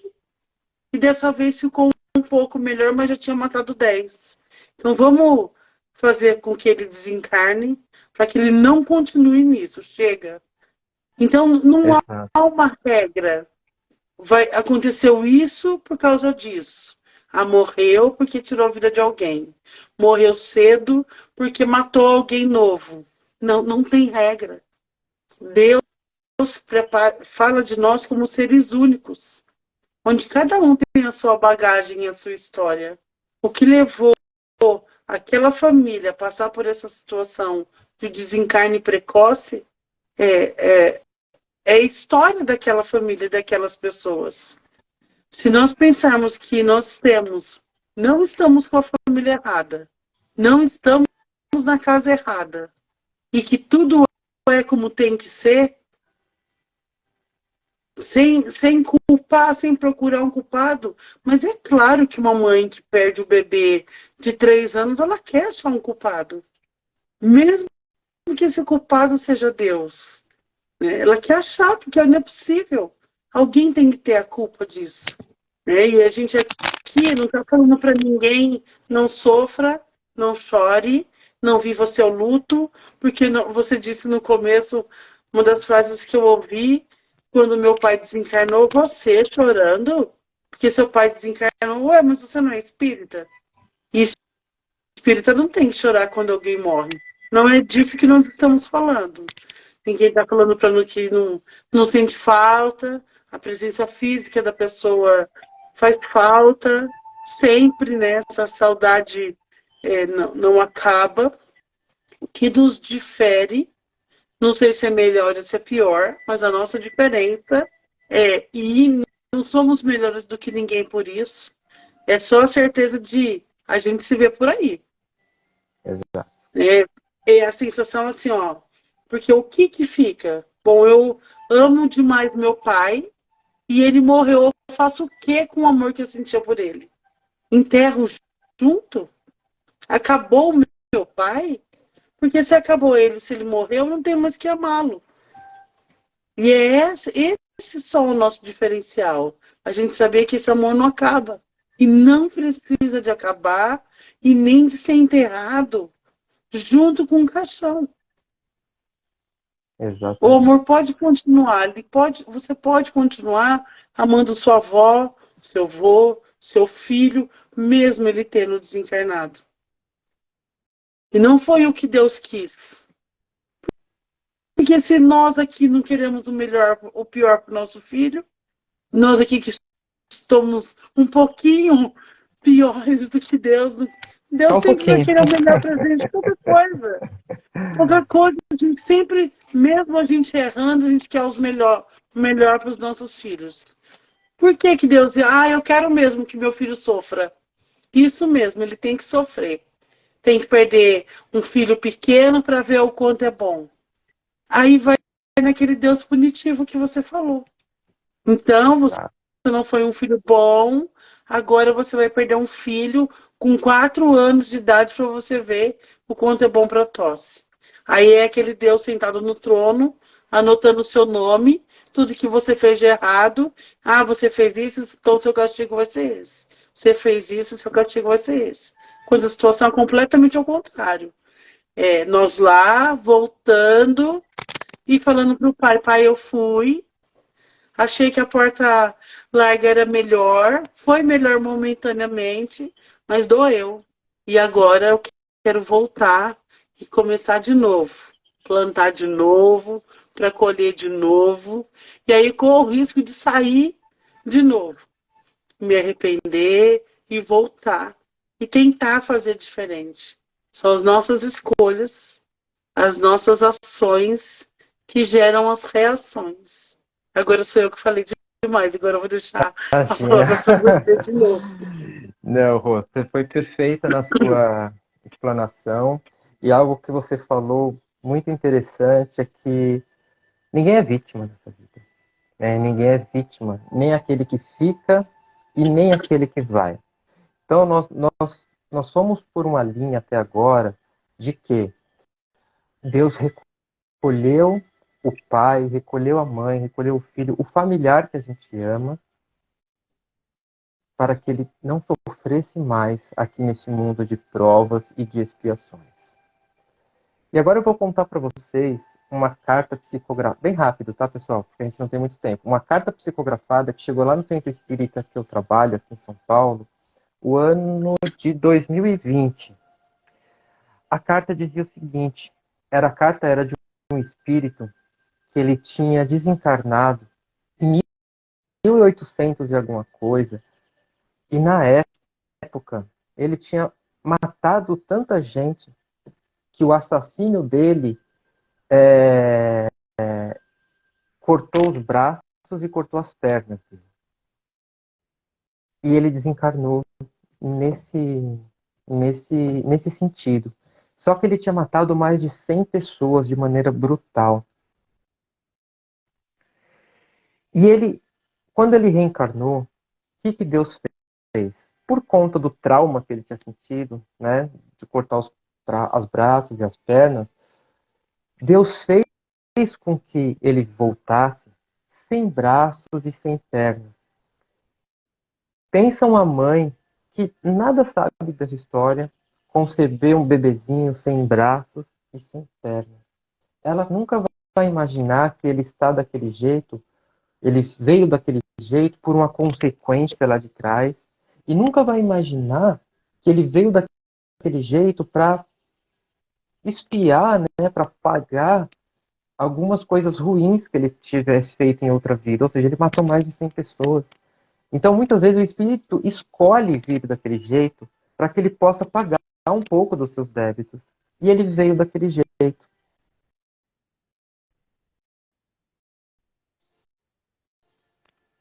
e dessa vez ficou um pouco melhor, mas já tinha matado 10. Então vamos fazer com que ele desencarne, para que ele não continue nisso. Chega. Então não há uma regra. Aconteceu isso por causa disso. Morreu porque tirou a vida de alguém. Morreu cedo porque matou alguém novo. Não tem regra. Deus fala de nós como seres únicos, onde cada um tem a sua bagagem e a sua história. O que levou aquela família a passar por essa situação de desencarne precoce é a história daquela família, daquelas pessoas. Se nós pensarmos que não estamos com a família errada, não estamos na casa errada e que tudo é como tem que ser, sem culpar, sem procurar um culpado. Mas é claro que uma mãe que perde o bebê de 3 anos, ela quer achar um culpado. Mesmo que esse culpado seja Deus. Né? Ela quer achar, porque não é possível. Alguém tem que ter a culpa disso. Né? E a gente aqui não está falando para ninguém não sofra, não chore, não viva seu luto, porque não, você disse no começo, uma das frases que eu ouvi, quando meu pai desencarnou, você chorando, porque seu pai desencarnou, ué, mas você não é espírita? E espírita não tem que chorar quando alguém morre. Não é disso que nós estamos falando. Ninguém está falando para mim que não sente falta, a presença física da pessoa faz falta, sempre, né? Essa saudade não acaba. O que nos difere, não sei se é melhor ou se é pior, mas a nossa diferença e não somos melhores do que ninguém por isso, é só a certeza de a gente se ver por aí. Exato. É a sensação assim, ó. Porque o que fica? Bom, eu amo demais meu pai e ele morreu. Eu faço o que com o amor que eu sentia por ele? Enterro junto? Acabou o meu pai? Porque se acabou ele, se ele morreu, eu não tenho mais que amá-lo. E esse só o nosso diferencial. A gente saber que esse amor não acaba. E não precisa de acabar e nem de ser enterrado junto com o caixão. O Exatamente. amor pode continuar, você pode continuar amando sua avó, seu avô, seu filho, mesmo ele tendo desencarnado. E não foi o que Deus quis. Porque se nós aqui não queremos o melhor, o pior para o nosso filho, nós aqui que estamos um pouquinho piores do que Deus, Deus Só um sempre vai pouquinho. querer o melhor para a gente, qualquer coisa. Outra coisa, a gente sempre, mesmo a gente errando, a gente quer o melhor para os nossos filhos. Por que que Deus diz, eu quero mesmo que meu filho sofra? Isso mesmo, ele tem que sofrer. Tem que perder um filho pequeno para ver o quanto é bom. Aí vai naquele Deus punitivo que você falou. Então, você Exato. não foi um filho bom, agora você vai perder um filho com 4 anos de idade para você ver o quanto é bom para a tosse. Aí é aquele Deus sentado no trono, anotando o seu nome, tudo que você fez de errado. Ah, você fez isso, então o seu castigo vai ser esse. Você fez isso, o seu castigo vai ser esse. Quando a situação é completamente ao contrário. Nós lá, voltando e falando para o pai, pai, eu fui, achei que a porta larga era melhor, foi melhor momentaneamente, mas doeu. E agora eu quero voltar e começar de novo, plantar de novo, para colher de novo, e aí corro o risco de sair de novo, me arrepender e voltar e tentar fazer diferente. São as nossas escolhas, as nossas ações que geram as reações. Agora sou eu que falei demais, agora eu vou deixar a Imagina. palavra para você de novo. Não, Rô, você foi perfeita na sua explanação. E algo que você falou muito interessante é que ninguém é vítima dessa vida. Né? Ninguém é vítima, nem aquele que fica e nem aquele que vai. Então, nós fomos por uma linha até agora de que Deus recolheu o pai, recolheu a mãe, recolheu o filho, o familiar que a gente ama, para que ele não sofresse mais aqui nesse mundo de provas e de expiações. E agora eu vou contar para vocês uma carta psicografada, bem rápido, tá, pessoal? Porque a gente não tem muito tempo. Uma carta psicografada que chegou lá no centro espírita que eu trabalho, aqui em São Paulo, o ano de 2020. A carta dizia o seguinte: a carta era de um espírito que ele tinha desencarnado em 1800 e alguma coisa, e na época ele tinha matado tanta gente que o assassino dele cortou os braços e cortou as pernas dele. E ele desencarnou nesse nesse sentido. Só que ele tinha matado mais de 100 pessoas de maneira brutal. E ele, quando ele reencarnou, o que Deus fez? Por conta do trauma que ele tinha sentido, né, de cortar os braços e as pernas, Deus fez com que ele voltasse sem braços e sem pernas. Pensa uma mãe que nada sabe dessa história, conceber um bebezinho sem braços e sem pernas. Ela nunca vai imaginar que ele está daquele jeito, ele veio daquele jeito por uma consequência lá de trás, e nunca vai imaginar que ele veio daquele jeito para espiar, né, para pagar algumas coisas ruins que ele tivesse feito em outra vida. Ou seja, ele matou mais de 100 pessoas. Então, muitas vezes, o espírito escolhe vir daquele jeito para que ele possa pagar um pouco dos seus débitos. E ele veio daquele jeito.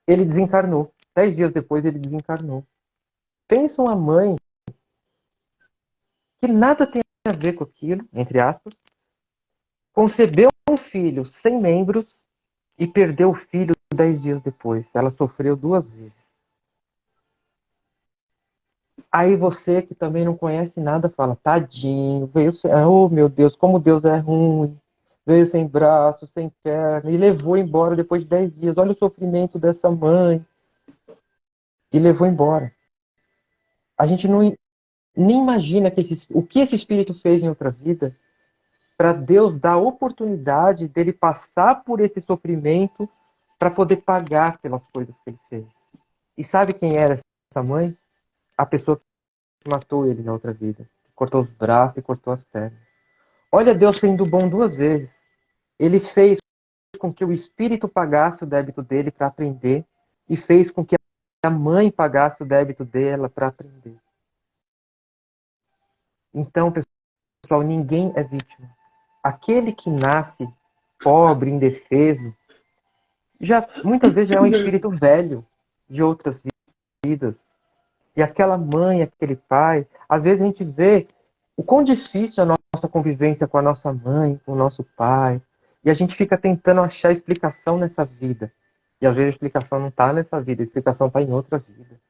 Ele desencarnou. 10 dias depois, ele desencarnou. Pensa uma mãe que nada tem a ver com aquilo, entre aspas, concebeu um filho sem membros e perdeu o filho 10 dias depois. Ela sofreu 2 vezes. Aí você que também não conhece nada fala, tadinho, veio sem... Oh, meu Deus, como Deus é ruim. Veio sem braço, sem perna, e levou embora depois de 10 dias. Olha o sofrimento dessa mãe. E levou embora. A gente não nem imagina o que esse espírito fez em outra vida para Deus dar a oportunidade dele passar por esse sofrimento para poder pagar pelas coisas que ele fez. E sabe quem era essa mãe? A pessoa que matou ele na outra vida. Cortou os braços e cortou as pernas. Olha Deus sendo bom 2 vezes. Ele fez com que o espírito pagasse o débito dele para aprender e fez com que a mãe pagasse o débito dela para aprender. Então, pessoal, ninguém é vítima. Aquele que nasce pobre, indefeso, muitas vezes já é um espírito velho de outras vidas. E aquela mãe, aquele pai, às vezes a gente vê o quão difícil é a nossa convivência com a nossa mãe, com o nosso pai. E a gente fica tentando achar explicação nessa vida. E às vezes a explicação não está nessa vida, a explicação está em outra vida.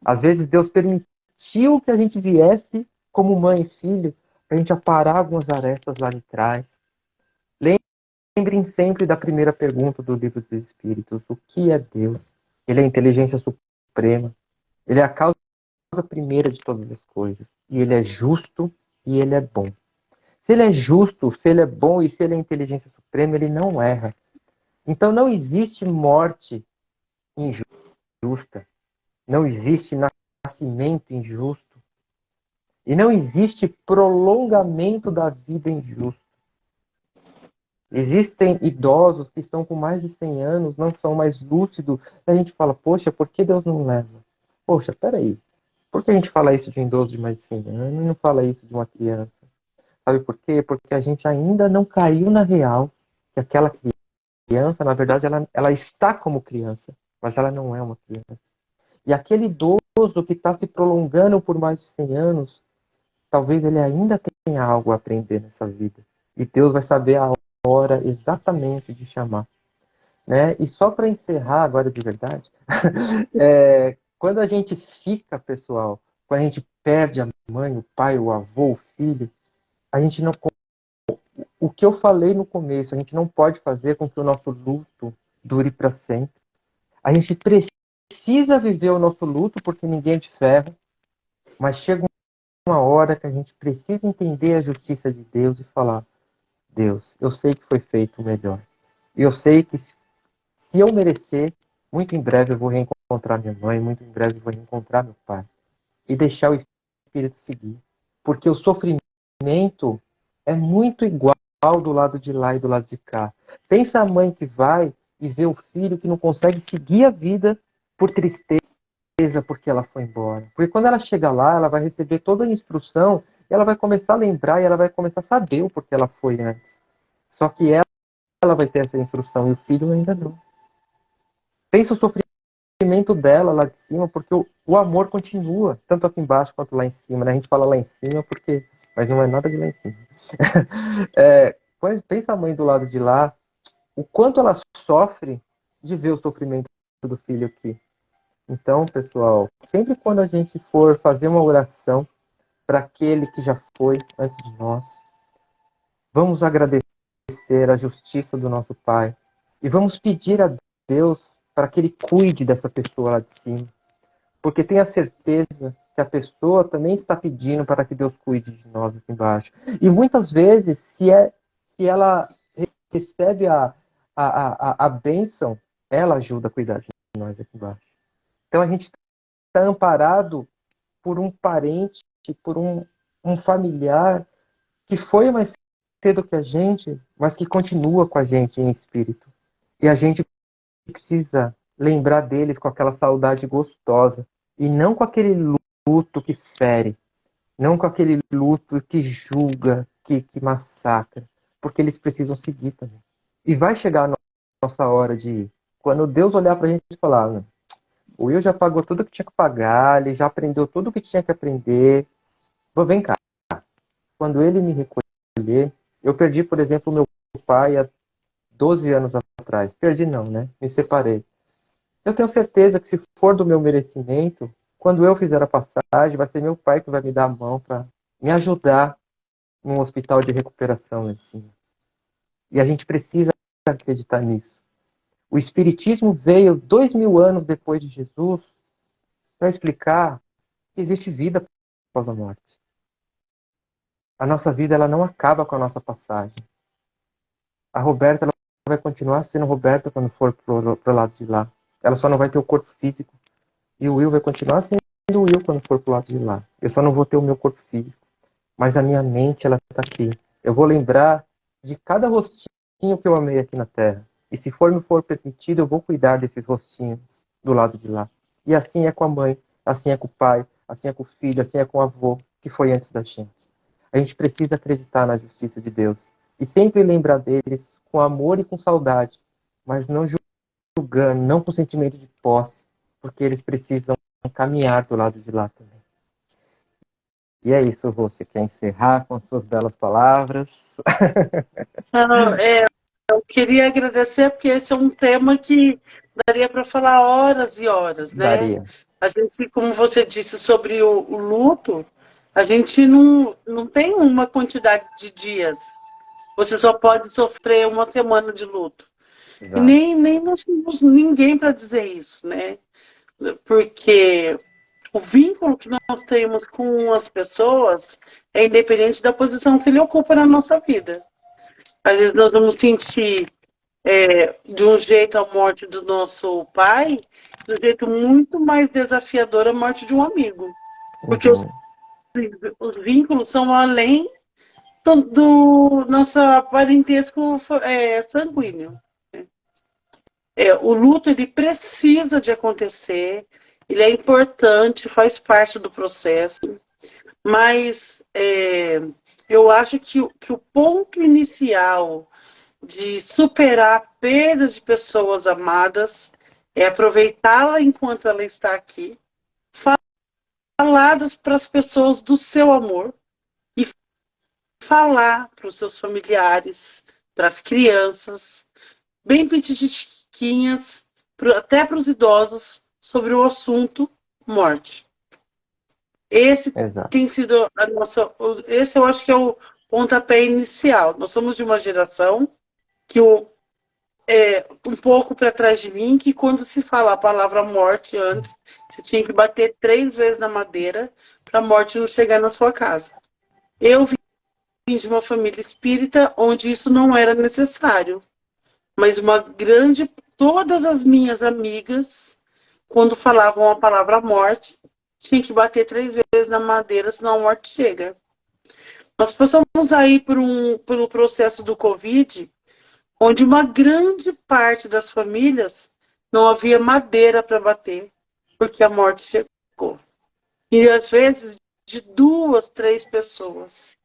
Às vezes Deus permitiu que a gente viesse como mãe e filho para a gente aparar algumas arestas lá de trás. Lembrem sempre da primeira pergunta do Livro dos Espíritos. O que é Deus? Ele é a inteligência suprema. Ele é a causa primeira de todas as coisas. E ele é justo e ele é bom. Se ele é justo, se ele é bom e se ele é a inteligência suprema, ele não erra. Então não existe morte injusta. Não existe nascimento injusto. E não existe prolongamento da vida injusto. Existem idosos que estão com mais de 100 anos, não são mais lúcidos. A gente fala, poxa, por que Deus não leva? Poxa, peraí. Por que a gente fala isso de um idoso de mais de 100 anos e não fala isso de uma criança? Sabe por quê? Porque a gente ainda não caiu na real que aquela criança, na verdade, ela está como criança, mas ela não é uma criança. E aquele idoso que está se prolongando por mais de 100 anos, talvez ele ainda tenha algo a aprender nessa vida. E Deus vai saber a hora exatamente de chamar. Né? E só para encerrar agora de verdade, quando a gente fica, pessoal, quando a gente perde a mãe, o pai, o avô, o filho, a gente não. O que eu falei no começo, a gente não pode fazer com que o nosso luto dure para sempre. A gente precisa viver o nosso luto porque ninguém é de ferro, mas chega uma hora que a gente precisa entender a justiça de Deus e falar: Deus, eu sei que foi feito o melhor. E eu sei que se eu merecer, muito em breve eu vou reencontrar minha mãe, muito em breve eu vou reencontrar meu pai. E deixar o Espírito seguir. Porque o sofrimento é muito igual do lado de lá e do lado de cá. Pensa a mãe que vai e vê o filho que não consegue seguir a vida por tristeza porque ela foi embora. Porque quando ela chega lá, ela vai receber toda a instrução e ela vai começar a lembrar e ela vai começar a saber o porquê ela foi antes. Só que ela vai ter essa instrução e o filho ainda não. Pensa o sofrimento sofrimento dela lá de cima, porque o amor continua, tanto aqui embaixo quanto lá em cima, né? A gente fala lá em cima porque... Mas não é nada de lá em cima. Pensa a mãe do lado de lá, o quanto ela sofre de ver o sofrimento do filho aqui. Então, pessoal, sempre quando a gente for fazer uma oração para aquele que já foi antes de nós, vamos agradecer a justiça do nosso Pai e vamos pedir a Deus para que Ele cuide dessa pessoa lá de cima. Porque tenha certeza que a pessoa também está pedindo para que Deus cuide de nós aqui embaixo. E muitas vezes, se ela recebe a bênção, ela ajuda a cuidar de nós aqui embaixo. Então a gente está amparado por um parente, por um familiar que foi mais cedo que a gente, mas que continua com a gente em espírito. E a gente precisa lembrar deles com aquela saudade gostosa e não com aquele luto que fere, não com aquele luto que julga, que massacra, porque eles precisam seguir também. E vai chegar a nossa hora de ir. Quando Deus olhar para a gente e falar, né, o Will já pagou tudo que tinha que pagar, ele já aprendeu tudo que tinha que aprender. Vem cá. Quando ele me recolher, eu perdi, por exemplo, o meu pai há 12 anos atrás. Perdi não, né? Me separei. Eu tenho certeza que se for do meu merecimento, quando eu fizer a passagem, vai ser meu pai que vai me dar a mão para me ajudar num hospital de recuperação lá em cima. E a gente precisa acreditar nisso. O Espiritismo veio 2000 anos depois de Jesus para explicar que existe vida após a morte. A nossa vida ela não acaba com a nossa passagem. A Roberta ela vai continuar sendo Roberta quando for pro lado de lá. Ela só não vai ter o corpo físico. E o Will vai continuar sendo o Will quando for pro lado de lá. Eu só não vou ter o meu corpo físico. Mas a minha mente, ela está aqui. Eu vou lembrar de cada rostinho que eu amei aqui na Terra. E se me for permitido, eu vou cuidar desses rostinhos do lado de lá. E assim é com a mãe, assim é com o pai, assim é com o filho, assim é com o avô, que foi antes da gente. A gente precisa acreditar na justiça de Deus. E sempre lembrar deles com amor e com saudade. Mas não julgando, não com sentimento de posse. Porque eles precisam caminhar do lado de lá também. E é isso, você quer encerrar com as suas belas palavras? Eu queria agradecer porque esse é um tema que daria para falar horas e horas, né? Daria. A gente, como você disse sobre o luto, a gente não tem uma quantidade de dias. Você só pode sofrer uma semana de luto. E Exato. nem nós temos ninguém para dizer isso, né? Porque o vínculo que nós temos com as pessoas é independente da posição que ele ocupa na nossa vida. Às vezes nós vamos sentir de um jeito a morte do nosso pai, de um jeito muito mais desafiador a morte de um amigo. Porque Uhum. os vínculos são além do nosso parentesco sanguíneo. O luto ele precisa de acontecer, ele é importante, faz parte do processo, mas eu acho que o ponto inicial de superar a perda de pessoas amadas é aproveitá-la enquanto ela está aqui, falar para as pessoas do seu amor e falar para os seus familiares, para as crianças, bem petitiquinhas, até para os idosos, sobre o assunto morte. Esse Exato. tem sido esse eu acho que é o pontapé inicial. Nós somos de uma geração que um pouco para trás de mim, que quando se fala a palavra morte antes, você tinha que bater 3 vezes na madeira para a morte não chegar na sua casa. Eu vim de uma família espírita onde isso não era necessário. Mas todas as minhas amigas, quando falavam a palavra morte, tinha que bater 3 vezes na madeira, senão a morte chega. Nós passamos aí pelo processo do Covid, onde uma grande parte das famílias não havia madeira para bater, porque a morte chegou. E às vezes de 2, 3 pessoas.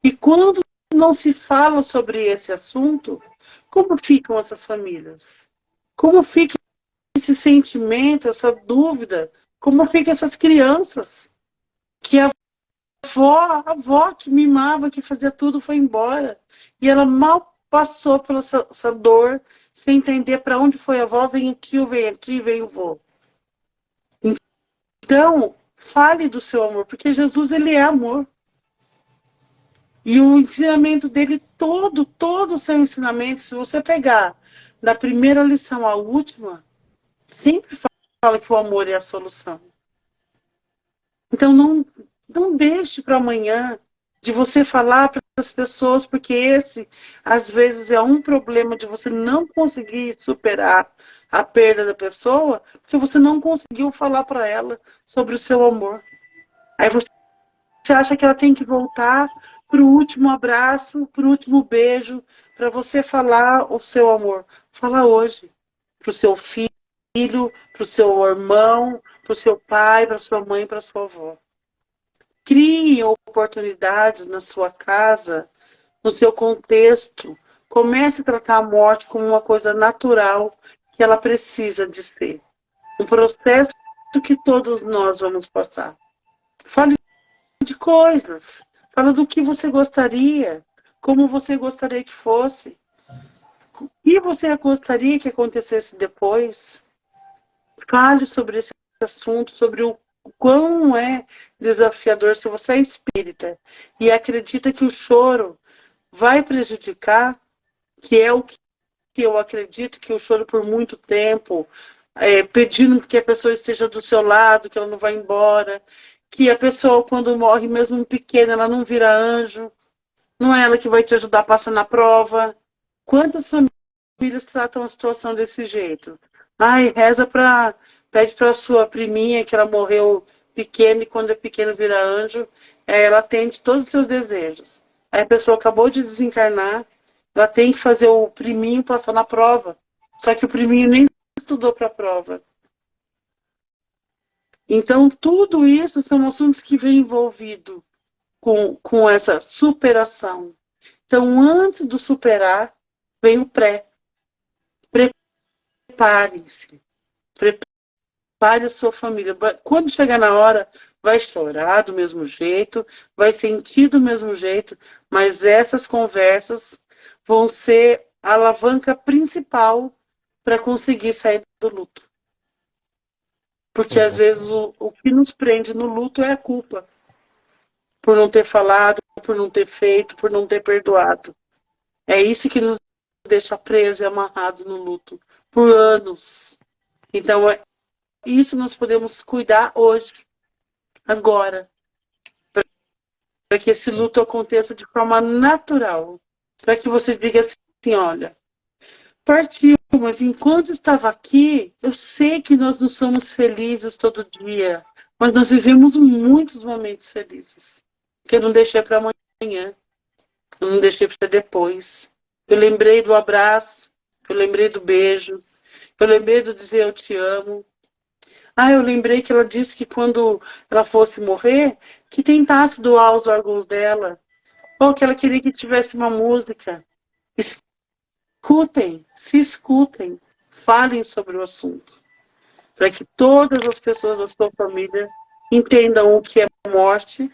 E quando não se fala sobre esse assunto, como ficam essas famílias? Como fica esse sentimento, essa dúvida, como fica essas crianças, que a avó que mimava, que fazia tudo, foi embora. E ela mal passou pela essa dor, sem entender para onde foi a avó, vem o tio, vem o vô. Então, fale do seu amor, porque Jesus, ele é amor. E o ensinamento dele, todo o seu ensinamento, se você pegar da primeira lição à última, sempre fala que o amor é a solução. Então, não deixe para amanhã de você falar para as pessoas, porque esse, às vezes, é um problema de você não conseguir superar a perda da pessoa, porque você não conseguiu falar para ela sobre o seu amor. Aí você acha que ela tem que voltar para o último abraço, para o último beijo, para você falar o seu amor. Fala hoje para o seu filho, para o seu irmão, para o seu pai, para sua mãe, para sua avó. Crie oportunidades na sua casa, no seu contexto. Comece a tratar a morte como uma coisa natural que ela precisa de ser. Um processo que todos nós vamos passar. Fale de coisas. Fala do que você gostaria, como você gostaria que fosse. O que você gostaria que acontecesse depois. Fale sobre esse assunto, sobre o quão é desafiador se você é espírita e acredita que o choro vai prejudicar, que é o que eu acredito, que o choro por muito tempo, pedindo que a pessoa esteja do seu lado, que ela não vá embora, que a pessoa, quando morre, mesmo pequena, ela não vira anjo, não é ela que vai te ajudar a passar na prova. Quantas famílias tratam a situação desse jeito? Ai, pede para sua priminha, que ela morreu pequena, e quando é pequena vira anjo, ela atende todos os seus desejos. Aí a pessoa acabou de desencarnar, ela tem que fazer o priminho passar na prova. Só que o priminho nem estudou para a prova. Então, tudo isso são assuntos que vêm envolvido com essa superação. Então, antes do superar, vem o pré. Preparem-se. Prepare a sua família. Quando chegar na hora, vai chorar do mesmo jeito, vai sentir do mesmo jeito, mas essas conversas vão ser a alavanca principal para conseguir sair do luto. Porque às vezes o que nos prende no luto é a culpa. Por não ter falado, por não ter feito, por não ter perdoado. É isso que nos deixa presos e amarrados no luto. Por anos. Então, isso nós podemos cuidar hoje, agora. Para que esse luto aconteça de forma natural. Para que você diga assim, olha, partiu, mas enquanto estava aqui, eu sei que nós não somos felizes todo dia, mas nós vivemos muitos momentos felizes, que eu não deixei para amanhã, eu não deixei para depois. Eu lembrei do abraço, eu lembrei do beijo, eu lembrei do dizer eu te amo. Eu lembrei que ela disse que quando ela fosse morrer, que tentasse doar os órgãos dela, ou que ela queria que tivesse uma música. Escutem, se escutem, falem sobre o assunto, para que todas as pessoas da sua família entendam o que é morte,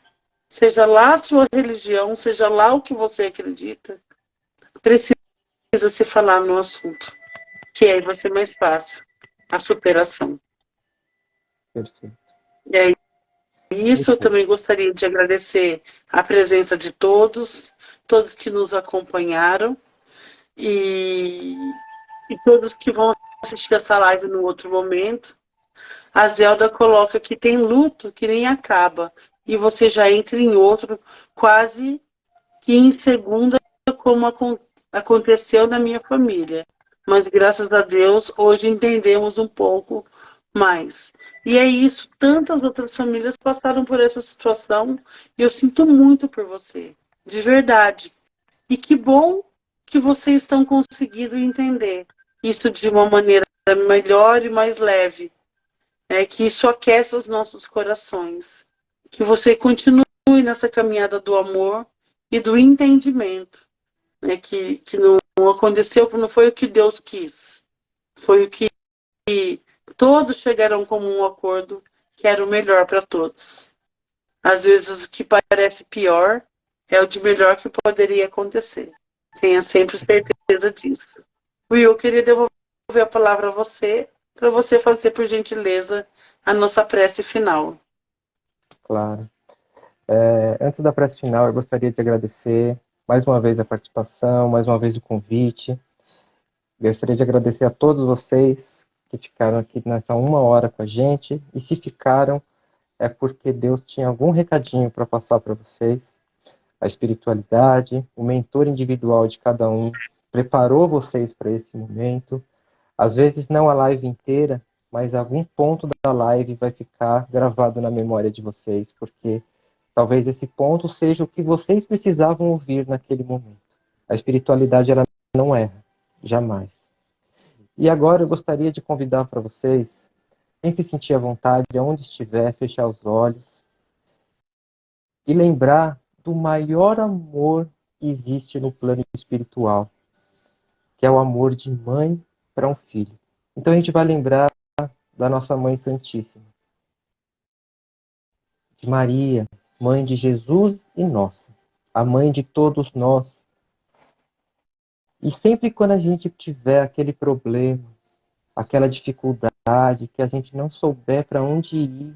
seja lá a sua religião, seja lá o que você acredita, precisa se falar no assunto, que aí vai ser mais fácil a superação. Perfeito. E aí, isso eu também gostaria de agradecer a presença de todos que nos acompanharam, e todos que vão assistir essa live no outro momento. A Zelda coloca que tem luto que nem acaba, e você já entra em outro, quase que em segunda, como aconteceu na minha família. Mas graças a Deus, hoje entendemos um pouco mais. E é isso, tantas outras famílias passaram por essa situação, e eu sinto muito por você, de verdade. E que bom que vocês estão conseguindo entender isso de uma maneira melhor e mais leve. Que isso aquece os nossos corações. Que você continue nessa caminhada do amor e do entendimento. Que não aconteceu, não foi o que Deus quis. Foi o que Todos chegaram a um acordo que era o melhor para todos. Às vezes o que parece pior é o de melhor que poderia acontecer. Tenha sempre certeza disso. Will, eu queria devolver a palavra a você, para você fazer, por gentileza, a nossa prece final. Claro. Antes da prece final, eu gostaria de agradecer mais uma vez a participação, mais uma vez o convite. Gostaria de agradecer a todos vocês que ficaram aqui nessa 1 hora com a gente. E se ficaram, é porque Deus tinha algum recadinho para passar para vocês. A espiritualidade, o mentor individual de cada um preparou vocês para esse momento. Às vezes não a live inteira, mas algum ponto da live vai ficar gravado na memória de vocês, porque talvez esse ponto seja o que vocês precisavam ouvir naquele momento. A espiritualidade, ela não erra, jamais. E agora eu gostaria de convidar para vocês, quem se sentir à vontade, aonde estiver, fechar os olhos e lembrar do maior amor que existe no plano espiritual, que é o amor de mãe para um filho. Então a gente vai lembrar da nossa Mãe Santíssima, de Maria, mãe de Jesus e nossa, a mãe de todos nós. E sempre quando a gente tiver aquele problema, aquela dificuldade, que a gente não souber para onde ir,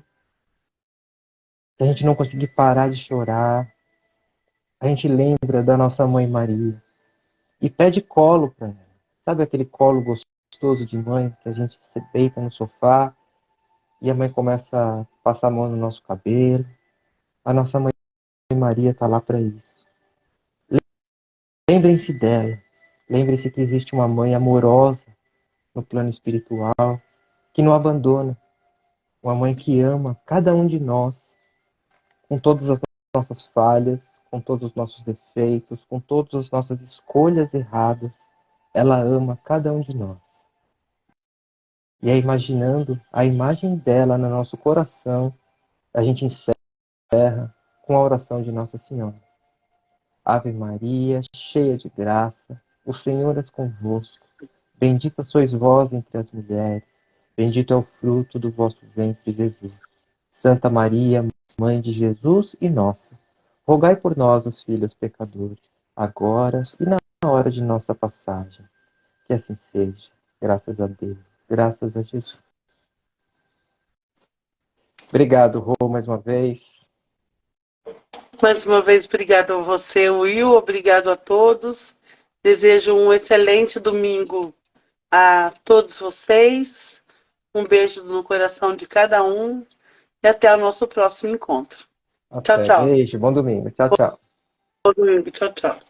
que a gente não conseguir parar de chorar, a gente lembra da nossa Mãe Maria e pede colo para ela. Sabe aquele colo gostoso de mãe que a gente se deita no sofá e a mãe começa a passar a mão no nosso cabelo? A nossa Mãe Maria está lá para isso. Lembrem-se dela. Lembrem-se que existe uma mãe amorosa no plano espiritual, que não abandona. Uma mãe que ama cada um de nós, com todas as nossas falhas, com todos os nossos defeitos, com todas as nossas escolhas erradas. Ela ama cada um de nós. E é imaginando a imagem dela no nosso coração, a gente encerra com a oração de Nossa Senhora. Ave Maria, cheia de graça, o Senhor é convosco. Bendita sois vós entre as mulheres, bendito é o fruto do vosso ventre, Jesus. Santa Maria, Mãe de Jesus e nossa, rogai por nós, os filhos pecadores, agora e na hora de nossa passagem. Que assim seja. Graças a Deus. Graças a Jesus. Obrigado, Rô, mais uma vez. Mais uma vez, obrigado a você, Will. Obrigado a todos. Desejo um excelente domingo a todos vocês. Um beijo no coração de cada um. E até o nosso próximo encontro. Tchau, Até. tchau. Beijo, bom domingo. Tchau, tchau. Bom domingo. Tchau, tchau.